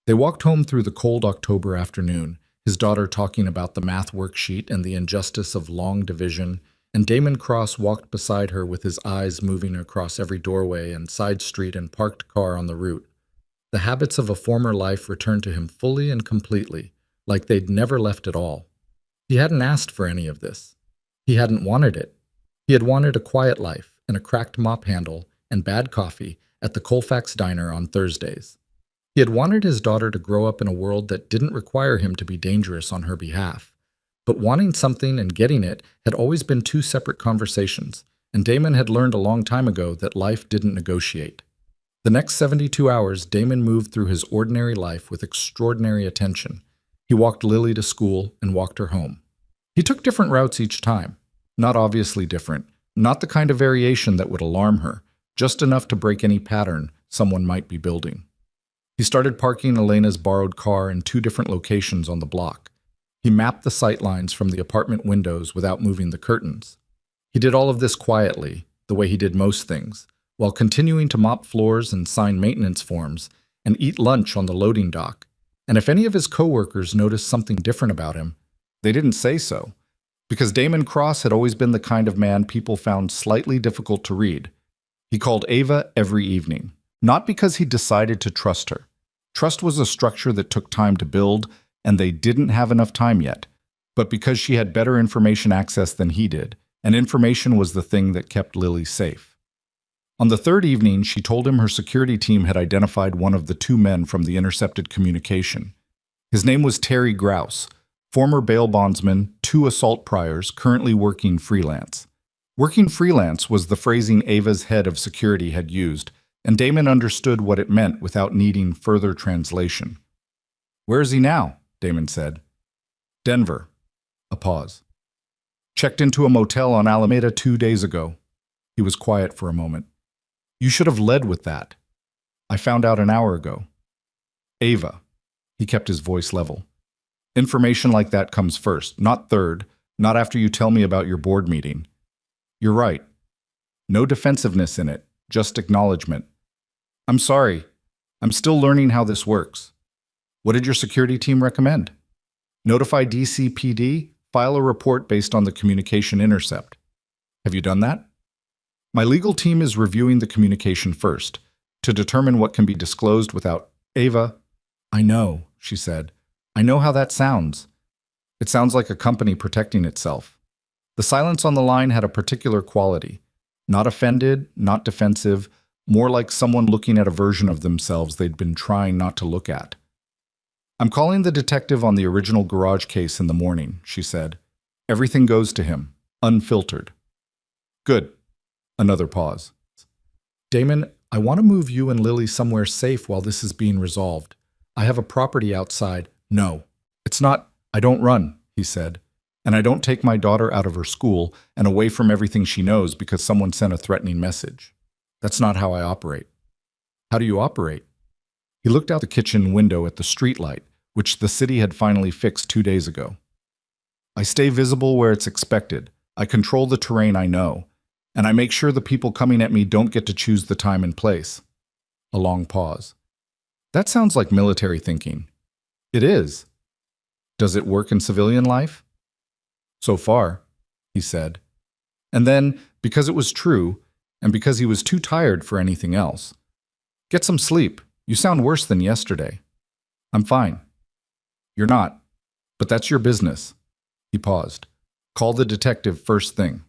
They walked home through the cold October afternoon, his daughter talking about the math worksheet and the injustice of long division, and Damon Cross walked beside her with his eyes moving across every doorway and side street and parked car on the route. The habits of a former life returned to him fully and completely, like they'd never left at all. He hadn't asked for any of this. He hadn't wanted it. He had wanted a quiet life and a cracked mop handle and bad coffee at the Colfax Diner on Thursdays. He had wanted his daughter to grow up in a world that didn't require him to be dangerous on her behalf. But wanting something and getting it had always been two separate conversations, and Damon had learned a long time ago that life didn't negotiate. The next 72 hours, Damon moved through his ordinary life with extraordinary attention. He walked Lily to school and walked her home. He took different routes each time. Not obviously different, not the kind of variation that would alarm her, just enough to break any pattern someone might be building. He started parking Elena's borrowed car in 2 different locations on the block. He mapped the sightlines from the apartment windows without moving the curtains. He did all of this quietly, the way he did most things, while continuing to mop floors and sign maintenance forms and eat lunch on the loading dock. And if any of his coworkers noticed something different about him, they didn't say so, because Damon Cross had always been the kind of man people found slightly difficult to read. He called Ava every evening, not because he decided to trust her. Trust was a structure that took time to build, and they didn't have enough time yet, but because she had better information access than he did, and information was the thing that kept Lily safe. On the third evening, she told him her security team had identified one of the two men from the intercepted communication. His name was Terry Grouse, former bail bondsman, 2 assault priors, currently working freelance. Working freelance was the phrasing Ava's head of security had used, and Damon understood what it meant without needing further translation. "Where is he now?" Damon said. "Denver." A pause. "Checked into a motel on Alameda 2 days ago." He was quiet for a moment. "You should have led with that. I found out an hour ago." "Ava." He kept his voice level. "Information like that comes first, not third, not after you tell me about your board meeting." "You're right. No defensiveness in it, just acknowledgement." "I'm sorry. I'm still learning how this works." "What did your security team recommend?" "Notify DCPD, file a report based on the communication intercept." "Have you done that?" "My legal team is reviewing the communication first, to determine what can be disclosed without—" "Ava." "I know," she said. "I know how that sounds. It sounds like a company protecting itself." The silence on the line had a particular quality. Not offended, not defensive, more like someone looking at a version of themselves they'd been trying not to look at. "I'm calling the detective on the original garage case in the morning," she said. "Everything goes to him, unfiltered." "Good." Another pause. "Damon, I want to move you and Lily somewhere safe while this is being resolved. I have a property outside." "No. It's not—" "I don't run," he said. "And I don't take my daughter out of her school and away from everything she knows because someone sent a threatening message. That's not how I operate." "How do you operate?" He looked out the kitchen window at the streetlight, which the city had finally fixed 2 days ago. "I stay visible where it's expected. I control the terrain I know. And I make sure the people coming at me don't get to choose the time and place." A long pause. "That sounds like military thinking." "It is." "Does it work in civilian life?" "So far," he said. And then, because it was true, and because he was too tired for anything else, "Get some sleep. You sound worse than yesterday." "I'm fine." "You're not. But that's your business." He paused. "Call the detective first thing."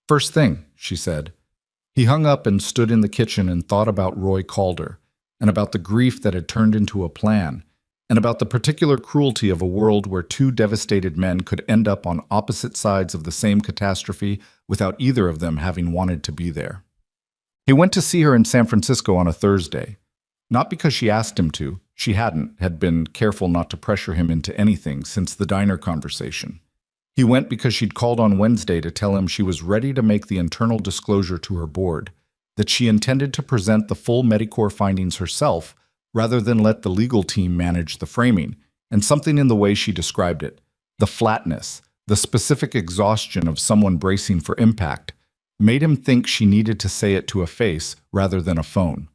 "First thing," she said. He hung up and stood in the kitchen and thought about Roy Calder, and about the grief that had turned into a plan, and about the particular cruelty of a world where 2 devastated men could end up on opposite sides of the same catastrophe without either of them having wanted to be there. He went to see her in San Francisco on a Thursday. Not because she asked him to, she had been careful not to pressure him into anything since the diner conversation. He went because she'd called on Wednesday to tell him she was ready to make the internal disclosure to her board, that she intended to present the full Medicore findings herself rather than let the legal team manage the framing, and something in the way she described it, the flatness, the specific exhaustion of someone bracing for impact, made him think she needed to say it to a face rather than a phone.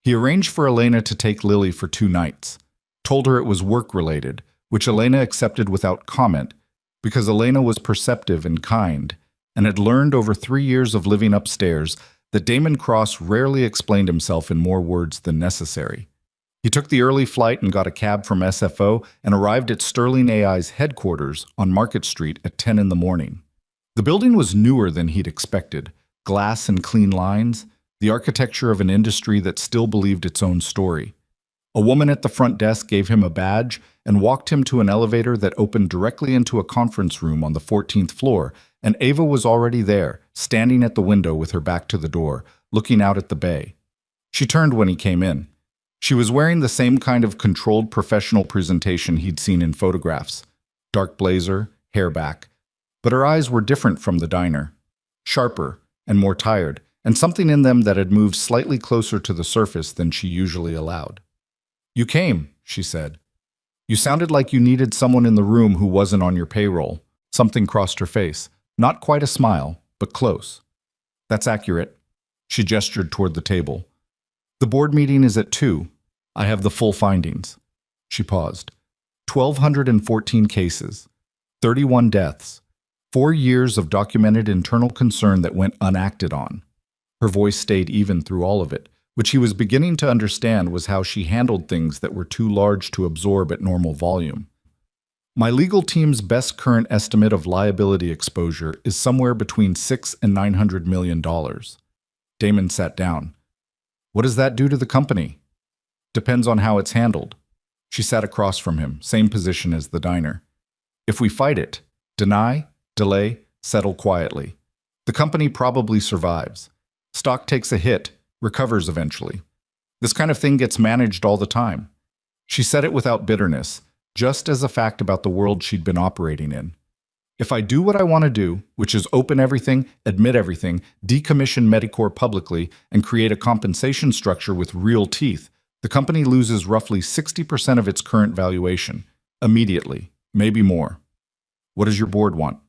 He arranged for Elena to take Lily for 2 nights, told her it was work-related, which Elena accepted without comment, because Elena was perceptive and kind, and had learned over 3 years of living upstairs that Damon Cross rarely explained himself in more words than necessary. He took the early flight and got a cab from SFO and arrived at Sterling AI's headquarters on Market Street at 10 in the morning. The building was newer than he'd expected, glass and clean lines, the architecture of an industry that still believed its own story. A woman at the front desk gave him a badge and walked him to an elevator that opened directly into a conference room on the 14th floor, and Ava was already there, standing at the window with her back to the door, looking out at the bay. She turned when he came in. She was wearing the same kind of controlled professional presentation he'd seen in photographs. Dark blazer, hair back. But her eyes were different from the diner. Sharper and more tired, and something in them that had moved slightly closer to the surface than she usually allowed. "You came," she said. "You sounded like you needed someone in the room who wasn't on your payroll." Something crossed her face. Not quite a smile, but close. "That's accurate." She gestured toward the table. "The board meeting is at 2. I have the full findings." She paused. 1,214 cases, 31 deaths, 4 years of documented internal concern that went unacted on. Her voice stayed even through all of it, which he was beginning to understand was how she handled things that were too large to absorb at normal volume. My legal team's best current estimate of liability exposure is somewhere between $6 and $900 million. Damon sat down. What does that do to the company? Depends on how it's handled. She sat across from him, same position as the diner. If we fight it, deny, delay, settle quietly, the company probably survives. Stock takes a hit, recovers eventually. This kind of thing gets managed all the time. She said it without bitterness, just as a fact about the world she'd been operating in. If I do what I want to do, which is open everything, admit everything, decommission Medicor publicly, and create a compensation structure with real teeth, the company loses roughly 60% of its current valuation. Immediately. Maybe more. What does your board want?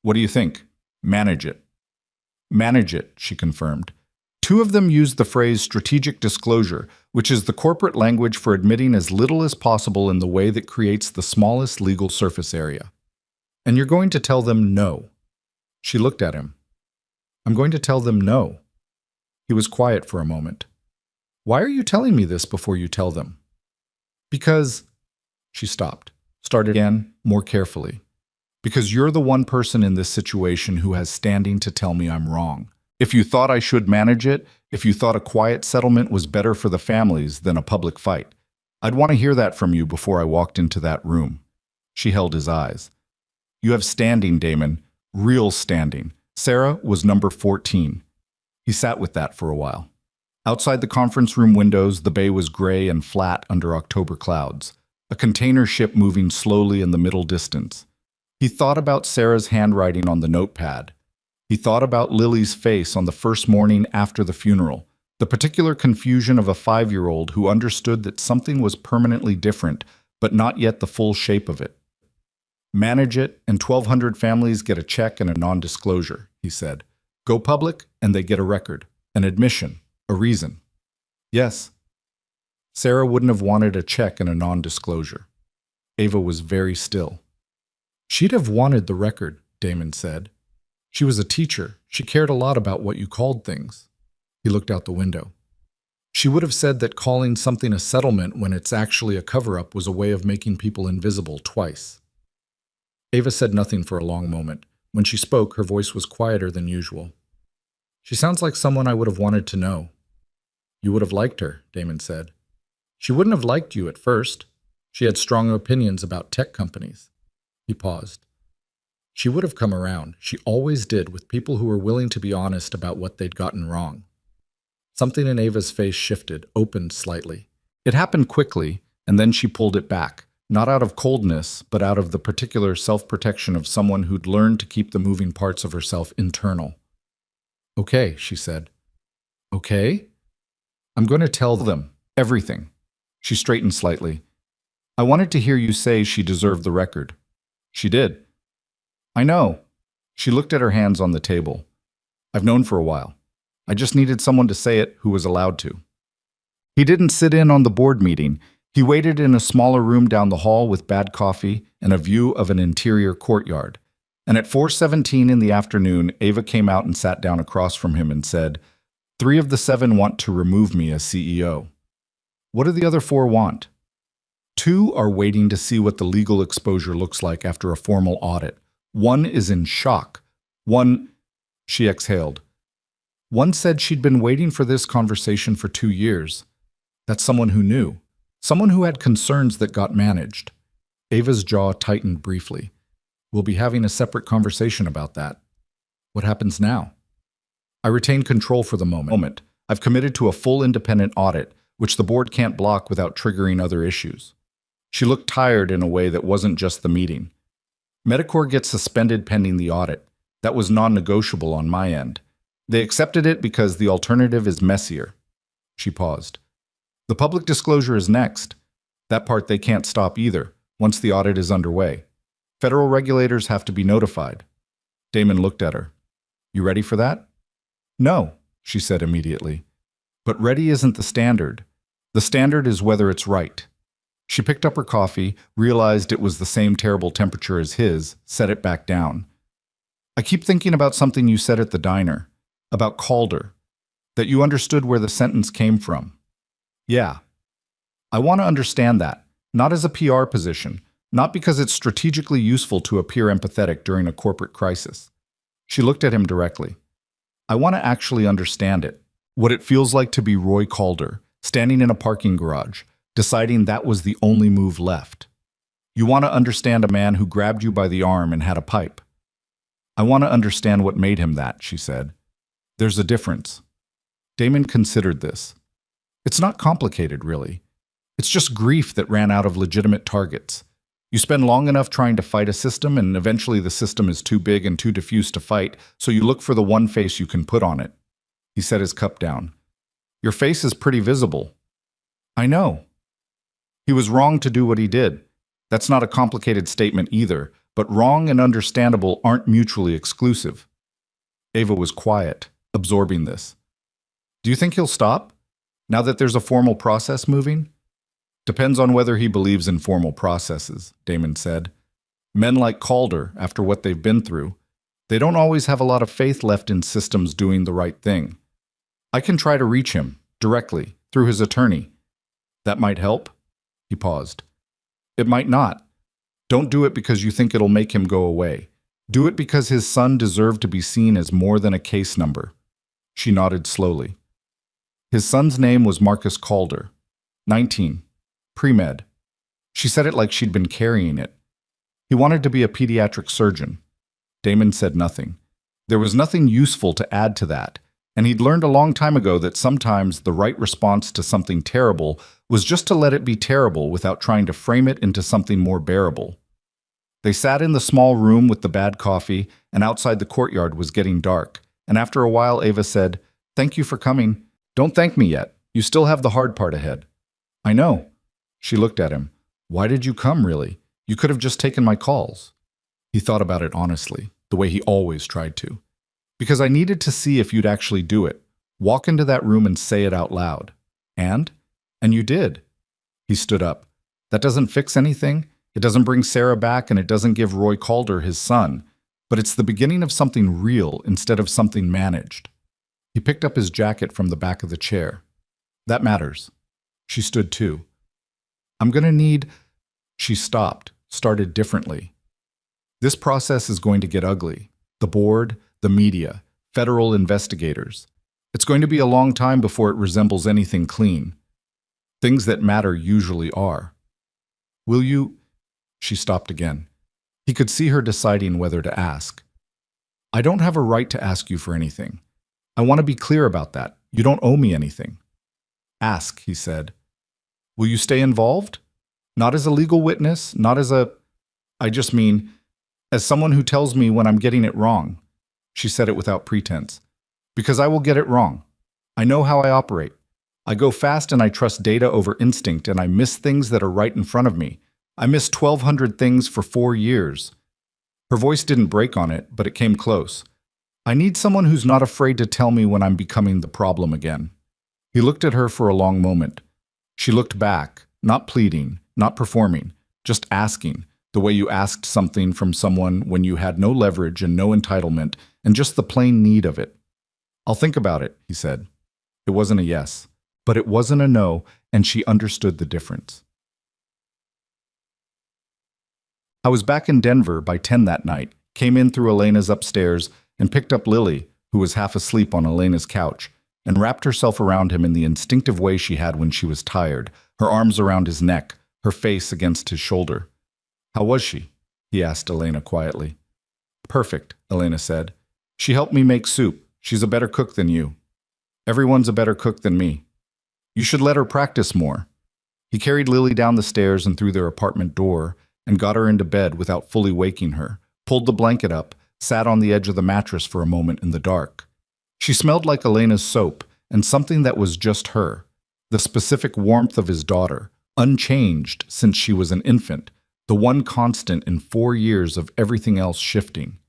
What do you think? Manage it. Manage it, she confirmed. Two of them used the phrase strategic disclosure, which is the corporate language for admitting as little as possible in the way that creates the smallest legal surface area. And you're going to tell them no. She looked at him. I'm going to tell them no. He was quiet for a moment. Why are you telling me this before you tell them? Because... She stopped, started again, more carefully. Because you're the one person in this situation who has standing to tell me I'm wrong. If you thought I should manage it, if you thought a quiet settlement was better for the families than a public fight, I'd want to hear that from you before I walked into that room. She held his eyes. You have standing, Damon. Real standing. Sarah was number 14. He sat with that for a while. Outside the conference room windows, the bay was gray and flat under October clouds, a container ship moving slowly in the middle distance. He thought about Sarah's handwriting on the notepad. He thought about Lily's face on the first morning after the funeral, the particular confusion of a 5-year-old who understood that something was permanently different, but not yet the full shape of it. Manage it, and 1,200 families get a check and a non-disclosure, he said. Go public, and they get a record, an admission, a reason. Yes. Sarah wouldn't have wanted a check and a non-disclosure. Ava was very still. She'd have wanted the record, Damon said. She was a teacher. She cared a lot about what you called things. He looked out the window. She would have said that calling something a settlement when it's actually a cover-up was a way of making people invisible twice. Ava said nothing for a long moment. When she spoke, her voice was quieter than usual. She sounds like someone I would have wanted to know. You would have liked her, Damon said. She wouldn't have liked you at first. She had strong opinions about tech companies. He paused. She would have come around. She always did, with people who were willing to be honest about what they'd gotten wrong. Something in Ava's face shifted, opened slightly. It happened quickly, and then she pulled it back, not out of coldness, but out of the particular self-protection of someone who'd learned to keep the moving parts of herself internal. Okay, she said. Okay? I'm going to tell them everything. She straightened slightly. I wanted to hear you say she deserved the record. She did. I know. She looked at her hands on the table. I've known for a while. I just needed someone to say it who was allowed to. He didn't sit in on the board meeting. He waited in a smaller room down the hall with bad coffee and a view of an interior courtyard. And at 4:17 in the afternoon, Ava came out and sat down across from him and said, 3 of the 7 want to remove me as CEO. What do the other 4 want? 2 are waiting to see what the legal exposure looks like after a formal audit. 1 is in shock. 1, she exhaled. 1 said she'd been waiting for this conversation for 2 years. That's someone who knew. Someone who had concerns that got managed. Ava's jaw tightened briefly. We'll be having a separate conversation about that. What happens now? I retain control for the moment. I've committed to a full independent audit, which the board can't block without triggering other issues. She looked tired in a way that wasn't just the meeting. Medicor gets suspended pending the audit. That was non-negotiable on my end. They accepted it because the alternative is messier. She paused. The public disclosure is next. That part they can't stop either, once the audit is underway. Federal regulators have to be notified. Damon looked at her. You ready for that? No, she said immediately. But ready isn't the standard. The standard is whether it's right. She picked up her coffee, realized it was the same terrible temperature as his, set it back down. I keep thinking about something you said at the diner, about Calder, that you understood where the sentence came from. Yeah. I want to understand that, not as a PR position, not because it's strategically useful to appear empathetic during a corporate crisis. She looked at him directly. I want to actually understand it. What it feels like to be Roy Calder, standing in a parking garage, deciding that was the only move left. You want to understand a man who grabbed you by the arm and had a pipe. I want to understand what made him that, she said. There's a difference. Damon considered this. It's not complicated, really. It's just grief that ran out of legitimate targets. You spend long enough trying to fight a system, and eventually the system is too big and too diffuse to fight, so you look for the one face you can put on it. He set his cup down. Your face is pretty visible. I know. He was wrong to do what he did. That's not a complicated statement either, but wrong and understandable aren't mutually exclusive. Ava was quiet, absorbing this. Do you think he'll stop, now that there's a formal process moving? Depends on whether he believes in formal processes, Damon said. Men like Calder, after what they've been through, they don't always have a lot of faith left in systems doing the right thing. I can try to reach him, directly, through his attorney. That might help? He paused. It might not. Don't do it because you think it'll make him go away. Do it because his son deserved to be seen as more than a case number. She nodded slowly. His son's name was Marcus Calder, 19, pre-med. She said it like she'd been carrying it. He wanted to be a pediatric surgeon. Damon said nothing. There was nothing useful to add to that, and he'd learned a long time ago that sometimes the right response to something terrible was just to let it be terrible without trying to frame it into something more bearable. They sat in the small room with the bad coffee, and outside the courtyard was getting dark, and after a while Ava said, "Thank you for coming. Don't thank me yet. You still have the hard part ahead." I know. She looked at him. Why did you come, really? You could have just taken my calls. He thought about it honestly, the way he always tried to. Because I needed to see if you'd actually do it. Walk into that room and say it out loud. And you did. He stood up. That doesn't fix anything. It doesn't bring Sarah back, and it doesn't give Roy Calder his son. But it's the beginning of something real instead of something managed. He picked up his jacket from the back of the chair. That matters. She stood too. I'm going to need... She stopped, started differently. This process is going to get ugly. The board, the media, federal investigators. It's going to be a long time before it resembles anything clean. Things that matter usually are. Will you... She stopped again. He could see her deciding whether to ask. I don't have a right to ask you for anything. I want to be clear about that. You don't owe me anything. Ask, he said. Will you stay involved? Not as a legal witness, not as a... I just mean, as someone who tells me when I'm getting it wrong. She said it without pretense. Because I will get it wrong. I know how I operate. I go fast and I trust data over instinct, and I miss things that are right in front of me. I missed 1,200 things for 4 years. Her voice didn't break on it, but it came close. I need someone who's not afraid to tell me when I'm becoming the problem again. He looked at her for a long moment. She looked back, not pleading, not performing, just asking, the way you asked something from someone when you had no leverage and no entitlement, and just the plain need of it. I'll think about it, he said. It wasn't a yes, but it wasn't a no, and she understood the difference. I was back in Denver by 10 that night, came in through Elena's upstairs, and picked up Lily, who was half asleep on Elena's couch, and wrapped herself around him in the instinctive way she had when she was tired, her arms around his neck, her face against his shoulder. How was she? He asked Elena quietly. Perfect, Elena said. She helped me make soup. She's a better cook than you. Everyone's a better cook than me. You should let her practice more. He carried Lily down the stairs and through their apartment door, and got her into bed without fully waking her, pulled the blanket up, sat on the edge of the mattress for a moment in the dark. She smelled like Elena's soap, and something that was just her, the specific warmth of his daughter, unchanged since she was an infant, the one constant in 4 years of everything else shifting.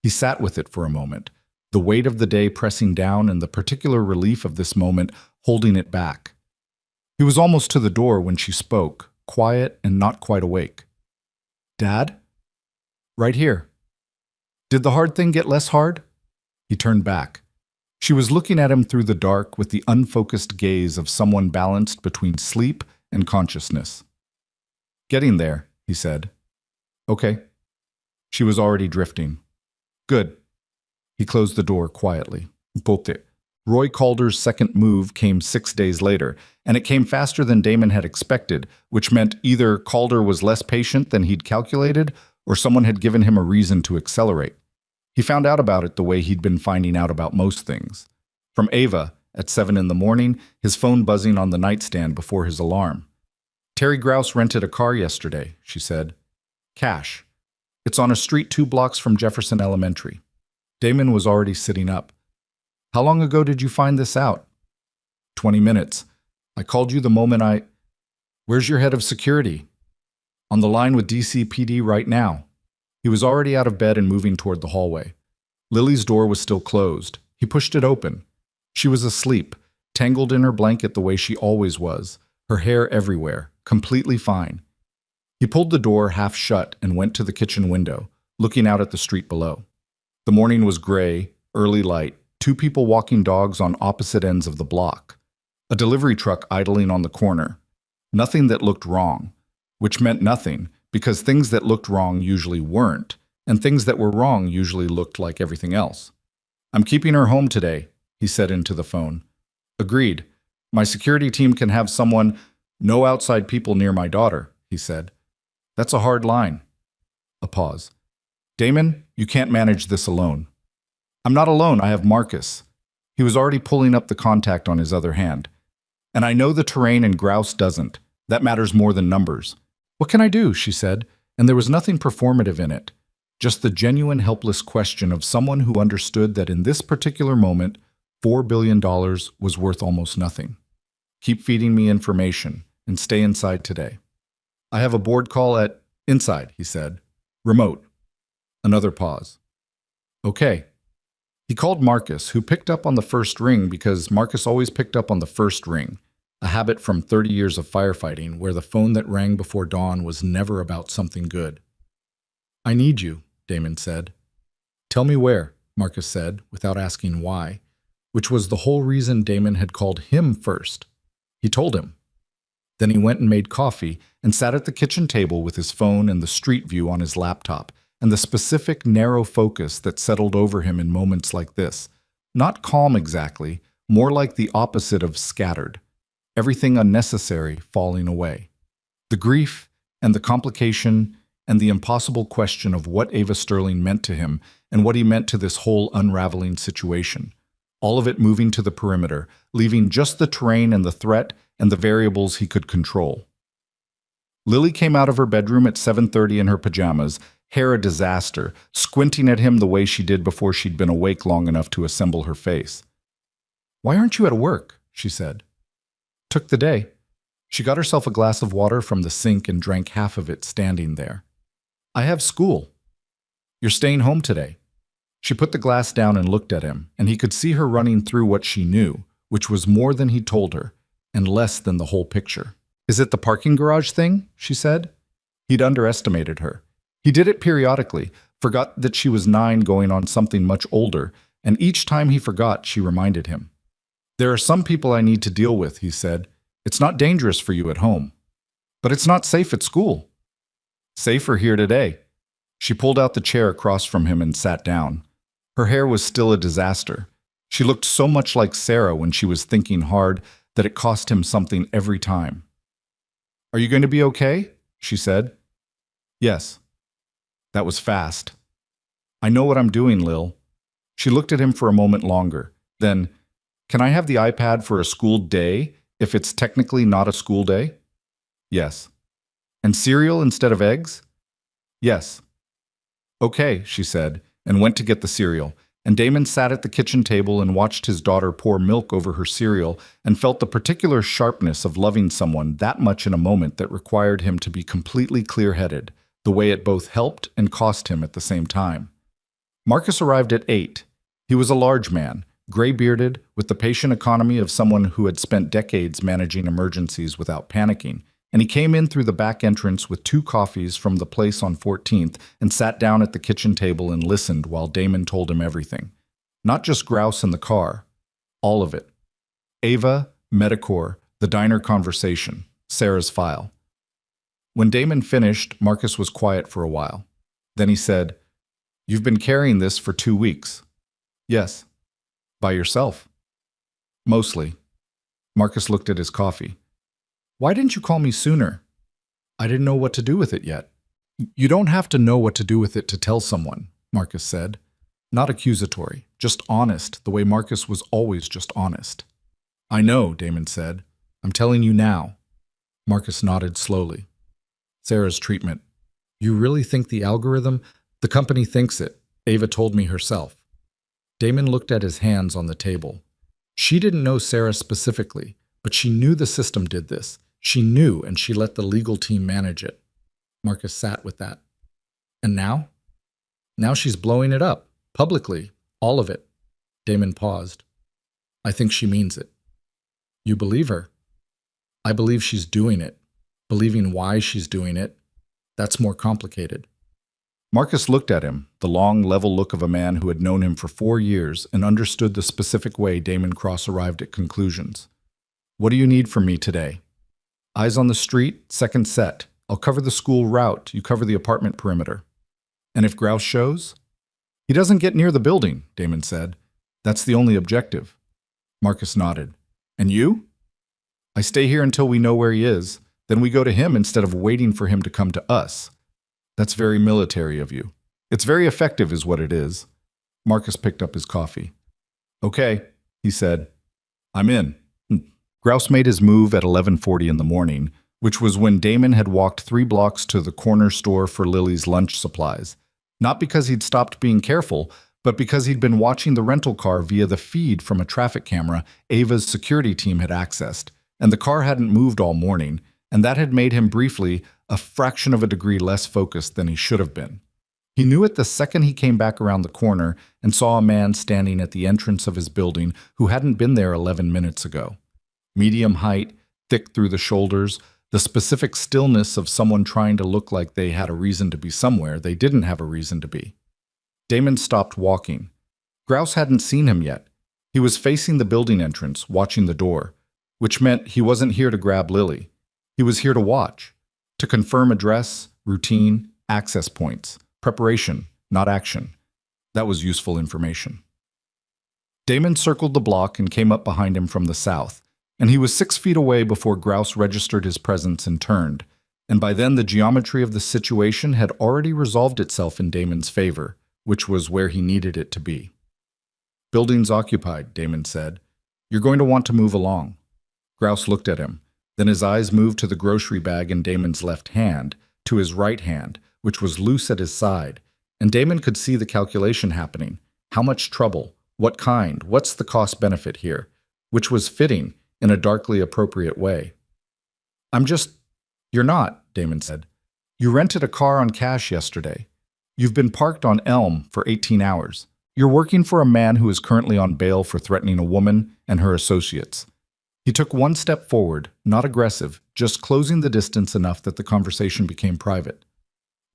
He sat with it for a moment, the weight of the day pressing down and the particular relief of this moment holding it back. He was almost to the door when she spoke, quiet and not quite awake. Dad? Right here. Did the hard thing get less hard? He turned back. She was looking at him through the dark with the unfocused gaze of someone balanced between sleep and consciousness. Getting there, he said. Okay. She was already drifting. Good. He closed the door quietly. Bote. Roy Calder's second move came 6 days later, and it came faster than Damon had expected, which meant either Calder was less patient than he'd calculated, or someone had given him a reason to accelerate. He found out about it the way he'd been finding out about most things. From Ava, at 7 in the morning, his phone buzzing on the nightstand before his alarm. Terry Grouse rented a car yesterday, she said. Cash. It's on a street 2 blocks from Jefferson Elementary. Damon was already sitting up. How long ago did you find this out? 20 minutes. I called you the moment I... Where's your head of security? On the line with DCPD right now. He was already out of bed and moving toward the hallway. Lily's door was still closed. He pushed it open. She was asleep, tangled in her blanket the way she always was, her hair everywhere, completely fine. He pulled the door half shut and went to the kitchen window, looking out at the street below. The morning was gray, early light, 2 people walking dogs on opposite ends of the block. A delivery truck idling on the corner. Nothing that looked wrong, which meant nothing, because things that looked wrong usually weren't, and things that were wrong usually looked like everything else. I'm keeping her home today, he said into the phone. Agreed. My security team can have someone, no outside people near my daughter, he said. That's a hard line. A pause. Damon, you can't manage this alone. I'm not alone, I have Marcus. He was already pulling up the contact on his other hand. And I know the terrain and Grouse doesn't. That matters more than numbers. What can I do, she said, and there was nothing performative in it. Just the genuine helpless question of someone who understood that in this particular moment, $4 billion was worth almost nothing. Keep feeding me information and stay inside today. I have a board call at inside, he said. Remote. Another pause. Okay. He called Marcus, who picked up on the first ring because Marcus always picked up on the first ring, a habit from 30 years of firefighting where the phone that rang before dawn was never about something good. I need you, Damon said. Tell me where, Marcus said, without asking why, which was the whole reason Damon had called him first. He told him. Then he went and made coffee and sat at the kitchen table with his phone and the street view on his laptop, and the specific narrow focus that settled over him in moments like this. Not calm exactly, more like the opposite of scattered. Everything unnecessary falling away. The grief and the complication and the impossible question of what Ava Sterling meant to him and what he meant to this whole unraveling situation. All of it moving to the perimeter, leaving just the terrain and the threat and the variables he could control. Lily came out of her bedroom at 7:30 in her pajamas, hair a disaster, squinting at him the way she did before she'd been awake long enough to assemble her face. Why aren't you at work? She said. Took the day. She got herself a glass of water from the sink and drank half of it standing there. I have school. You're staying home today. She put the glass down and looked at him, and he could see her running through what she knew, which was more than he told her, and less than the whole picture. Is it the parking garage thing? She said. He'd underestimated her. He did it periodically, forgot that she was 9 going on something much older, and each time he forgot, she reminded him. There are some people I need to deal with, he said. It's not dangerous for you at home. But it's not safe at school. Safer here today. She pulled out the chair across from him and sat down. Her hair was still a disaster. She looked so much like Sarah when she was thinking hard that it cost him something every time. Are you going to be okay? She said. Yes. That was fast. I know what I'm doing, Lil. She looked at him for a moment longer. Then, can I have the iPad for a school day if it's technically not a school day? Yes. And cereal instead of eggs? Yes. Okay, she said, and went to get the cereal. And Damon sat at the kitchen table and watched his daughter pour milk over her cereal and felt the particular sharpness of loving someone that much in a moment that required him to be completely clear-headed, the way it both helped and cost him at the same time. Marcus arrived at 8. He was a large man, gray-bearded, with the patient economy of someone who had spent decades managing emergencies without panicking, and he came in through the back entrance with 2 coffees from the place on 14th and sat down at the kitchen table and listened while Damon told him everything. Not just Grouse in the car. All of it. Ava, Medicor, the diner conversation, Sarah's file. When Damon finished, Marcus was quiet for a while. Then he said, "You've been carrying this for 2 weeks." "Yes." "By yourself?" "Mostly." Marcus looked at his coffee. "Why didn't you call me sooner?" "I didn't know what to do with it yet." "You don't have to know what to do with it to tell someone," Marcus said. Not accusatory, just honest, the way Marcus was always just honest. "I know," Damon said. "I'm telling you now." Marcus nodded slowly. "Sarah's treatment. You really think the algorithm? The company thinks it. Ava told me herself." Damon looked at his hands on the table. She didn't know Sarah specifically, but she knew the system did this. She knew, and she let the legal team manage it. Marcus sat with that. "And now?" "Now she's blowing it up. Publicly. All of it." Damon paused. "I think she means it." "You believe her?" "I believe she's doing it. Believing why she's doing it, that's more complicated." Marcus looked at him, the long, level look of a man who had known him for 4 years and understood the specific way Damon Cross arrived at conclusions. "What do you need from me today?" "Eyes on the street, second set. I'll cover the school route, you cover the apartment perimeter." "And if Grouse shows?" "He doesn't get near the building," Damon said. "That's the only objective." Marcus nodded. "And you?" "I stay here until we know where he is. Then we go to him instead of waiting for him to come to us." "That's very military of you." "It's very effective is what it is." Marcus picked up his coffee. "Okay," he said. "I'm in." Grouse made his move at 11:40 in the morning, which was when Damon had walked 3 blocks to the corner store for Lily's lunch supplies. Not because he'd stopped being careful, but because he'd been watching the rental car via the feed from a traffic camera Ava's security team had accessed, and the car hadn't moved all morning, and that had made him briefly a fraction of a degree less focused than he should have been. He knew it the second he came back around the corner and saw a man standing at the entrance of his building who hadn't been there 11 minutes ago. Medium height, thick through the shoulders, the specific stillness of someone trying to look like they had a reason to be somewhere they didn't have a reason to be. Damon stopped walking. Grouse hadn't seen him yet. He was facing the building entrance, watching the door, which meant he wasn't here to grab Lily. He was here to watch, to confirm address, routine, access points, preparation, not action. That was useful information. Damon circled the block and came up behind him from the south, and he was 6 feet away before Grouse registered his presence and turned, and by then the geometry of the situation had already resolved itself in Damon's favor, which was where he needed it to be. "Building's occupied," Damon said. "You're going to want to move along." Grouse looked at him. Then his eyes moved to the grocery bag in Damon's left hand, to his right hand, which was loose at his side, and Damon could see the calculation happening. How much trouble? What kind? What's the cost-benefit here? Which was fitting, in a darkly appropriate way. "You're not," Damon said. "You rented a car on cash yesterday. You've been parked on Elm for 18 hours. You're working for a man who is currently on bail for threatening a woman and her associates." He took one step forward, not aggressive, just closing the distance enough that the conversation became private.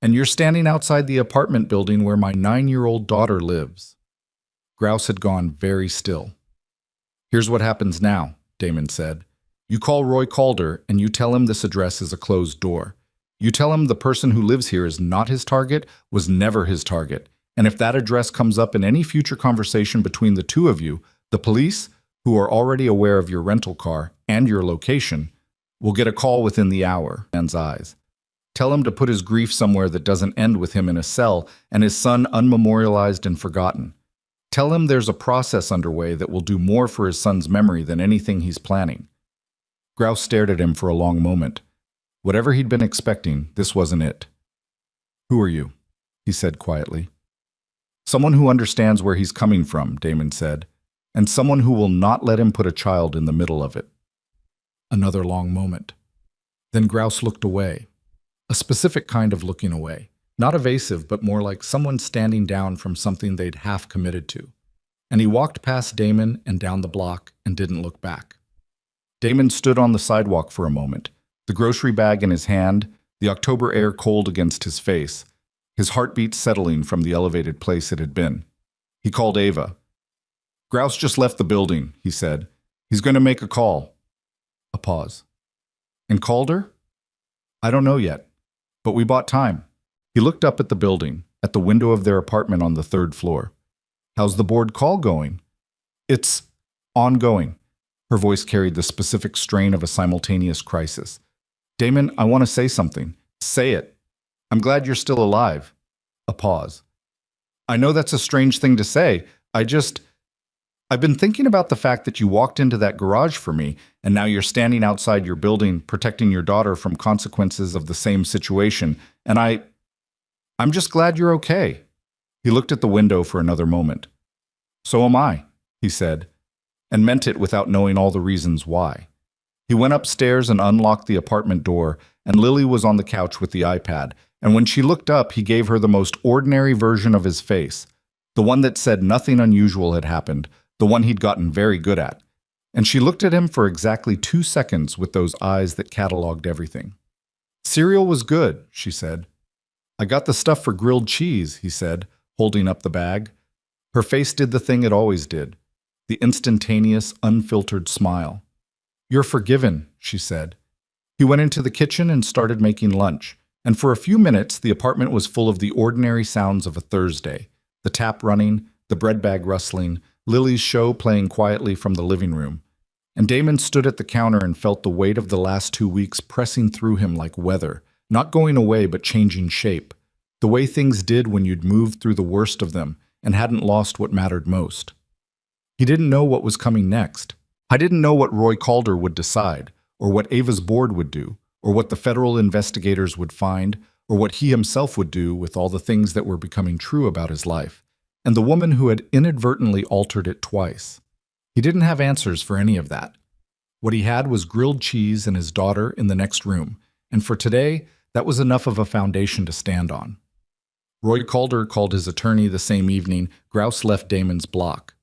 "And you're standing outside the apartment building where my 9-year-old daughter lives." Grouse had gone very still. "Here's what happens now," Damon said. "You call Roy Calder and you tell him this address is a closed door. You tell him the person who lives here is not his target, was never his target, and if that address comes up in any future conversation between the two of you, the police, who are already aware of your rental car and your location, will get a call within the hour." Man's eyes. "Tell him to put his grief somewhere that doesn't end with him in a cell and his son unmemorialized and forgotten. Tell him there's a process underway that will do more for his son's memory than anything he's planning." Grouse stared at him for a long moment. Whatever he'd been expecting, this wasn't it. "Who are you?" he said quietly. "Someone who understands where he's coming from," Damon said, "and someone who will not let him put a child in the middle of it." Another long moment. Then Grouse looked away. A specific kind of looking away. Not evasive, but more like someone standing down from something they'd half committed to. And he walked past Damon and down the block and didn't look back. Damon stood on the sidewalk for a moment, the grocery bag in his hand, the October air cold against his face, his heartbeat settling from the elevated place it had been. He called Ava. "Grouse just left the building," he said. "He's going to make a call." A pause. "And Calder?" "I don't know yet. but we bought time. He looked up at the building, at the window of their apartment on the third floor. How's the board call going? It's ongoing. Her voice carried the specific strain of a simultaneous crisis. Damon, I want to say something. Say it. I'm glad you're still alive. A pause. I know that's a strange thing to say. I've been thinking about the fact that you walked into that garage for me, and now you're standing outside your building protecting your daughter from consequences of the same situation, and I'm just glad you're okay. He looked at the window for another moment. So am I, he said, and meant it without knowing all the reasons why. He went upstairs and unlocked the apartment door, and Lily was on the couch with the iPad, and when she looked up, he gave her the most ordinary version of his face, the one that said nothing unusual had happened, the one he'd gotten very good at. And she looked at him for exactly 2 seconds with those eyes that cataloged everything. Cereal was good, she said. I got the stuff for grilled cheese, he said, holding up the bag. Her face did the thing it always did, the instantaneous, unfiltered smile. You're forgiven, she said. He went into the kitchen and started making lunch, and for a few minutes the apartment was full of the ordinary sounds of a Thursday, the tap running, the bread bag rustling, Lily's show playing quietly from the living room. And Damon stood at the counter and felt the weight of the last 2 weeks pressing through him like weather, not going away but changing shape, the way things did when you'd moved through the worst of them and hadn't lost what mattered most. He didn't know what was coming next. I didn't know what Roy Calder would decide, or what Ava's board would do, or what the federal investigators would find, or what he himself would do with all the things that were becoming true about his life, and the woman who had inadvertently altered it twice. He didn't have answers for any of that. What he had was grilled cheese and his daughter in the next room, and for today, that was enough of a foundation to stand on. Roy Calder called his attorney the same evening. Grouse left Damon's block.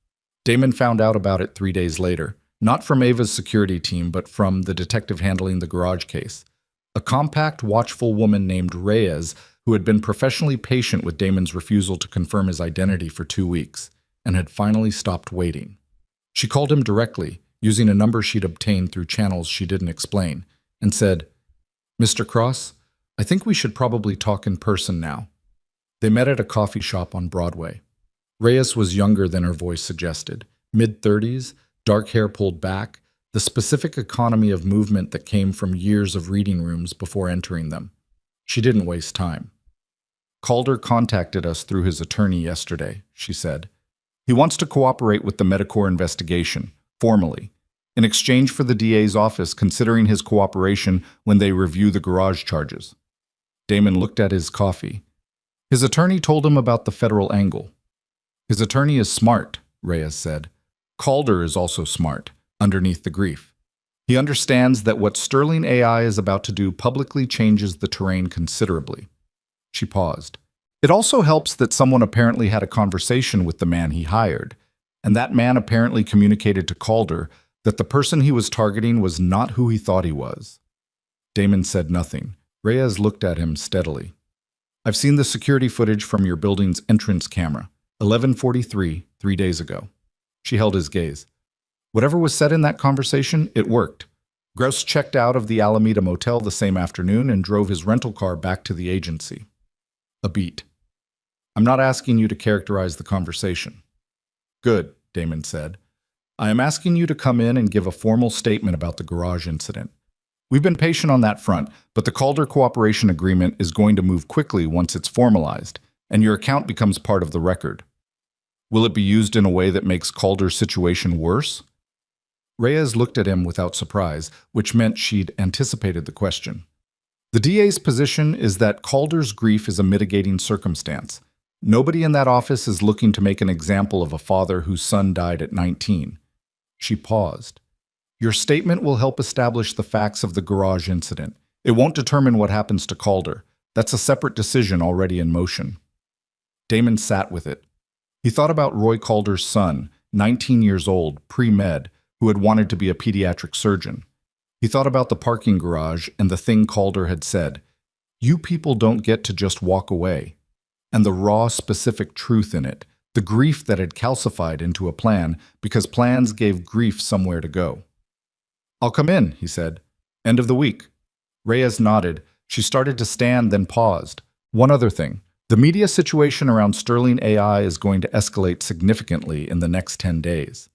Damon found out about it 3 days later, not from Ava's security team, but from the detective handling the garage case. A compact, watchful woman named Reyes, who had been professionally patient with Damon's refusal to confirm his identity for 2 weeks, and had finally stopped waiting. She called him directly, using a number she'd obtained through channels she didn't explain, and said, Mr. Cross, I think we should probably talk in person now. They met at a coffee shop on Broadway. Reyes was younger than her voice suggested, mid-30s, dark hair pulled back, the specific economy of movement that came from years of reading rooms before entering them. She didn't waste time. Calder contacted us through his attorney yesterday, she said. He wants to cooperate with the Medicor investigation, formally, in exchange for the DA's office considering his cooperation when they review the garage charges. Damon looked at his coffee. His attorney told him about the federal angle. His attorney is smart, Reyes said. Calder is also smart, underneath the grief. He understands that what Sterling AI is about to do publicly changes the terrain considerably. She paused. It also helps that someone apparently had a conversation with the man he hired, and that man apparently communicated to Calder that the person he was targeting was not who he thought he was. Damon said nothing. Reyes looked at him steadily. I've seen the security footage from your building's entrance camera, 11:43, 3 days ago. She held his gaze. Whatever was said in that conversation, it worked. Grouse checked out of the Alameda Motel the same afternoon and drove his rental car back to the agency. A beat. I'm not asking you to characterize the conversation. Good, Damon said. I am asking you to come in and give a formal statement about the garage incident. We've been patient on that front, but the Calder Cooperation Agreement is going to move quickly once it's formalized, and your account becomes part of the record. Will it be used in a way that makes Calder's situation worse? Reyes looked at him without surprise, which meant she'd anticipated the question. The DA's position is that Calder's grief is a mitigating circumstance. Nobody in that office is looking to make an example of a father whose son died at 19. She paused. Your statement will help establish the facts of the garage incident. It won't determine what happens to Calder. That's a separate decision already in motion. Damon sat with it. He thought about Roy Calder's son, 19 years old, pre-med, who had wanted to be a pediatric surgeon. He thought about the parking garage and the thing Calder had said, "You people don't get to just walk away," and the raw, specific truth in it, the grief that had calcified into a plan because plans gave grief somewhere to go. I'll come in, he said. End of the week. Reyes nodded, She started to stand, then paused. One other thing. The media situation around Sterling AI is going to escalate significantly in the next 10 days.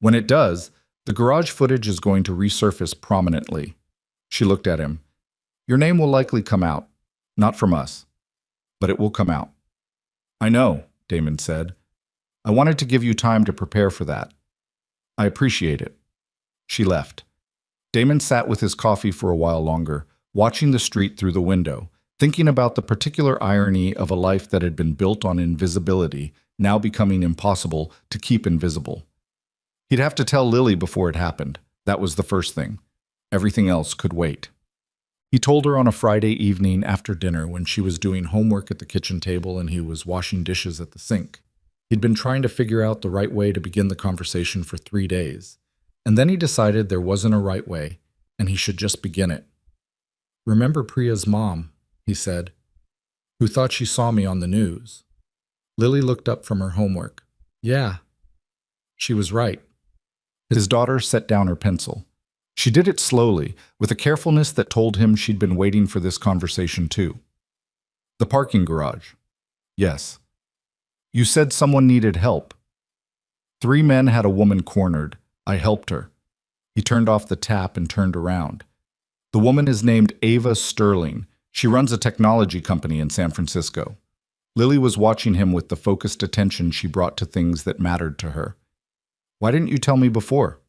When it does, the garage footage is going to resurface prominently. She looked at him. Your name will likely come out. Not from us. But it will come out. I know, Damon said. I wanted to give you time to prepare for that. I appreciate it. She left. Damon sat with his coffee for a while longer, watching the street through the window, thinking about the particular irony of a life that had been built on invisibility, now becoming impossible to keep invisible. He'd have to tell Lily before it happened. That was the first thing. Everything else could wait. He told her on a Friday evening after dinner when she was doing homework at the kitchen table and he was washing dishes at the sink. He'd been trying to figure out the right way to begin the conversation for 3 days. And then he decided there wasn't a right way, and he should just begin it. Remember Priya's mom, he said, who thought she saw me on the news. Lily looked up from her homework. Yeah, she was right. His daughter set down her pencil. She did it slowly, with a carefulness that told him she'd been waiting for this conversation too. The parking garage. Yes. You said someone needed help. 3 men had a woman cornered. I helped her. He turned off the tap and turned around. The woman is named Ava Sterling. She runs a technology company in San Francisco. Lily was watching him with the focused attention she brought to things that mattered to her. Why didn't you tell me before?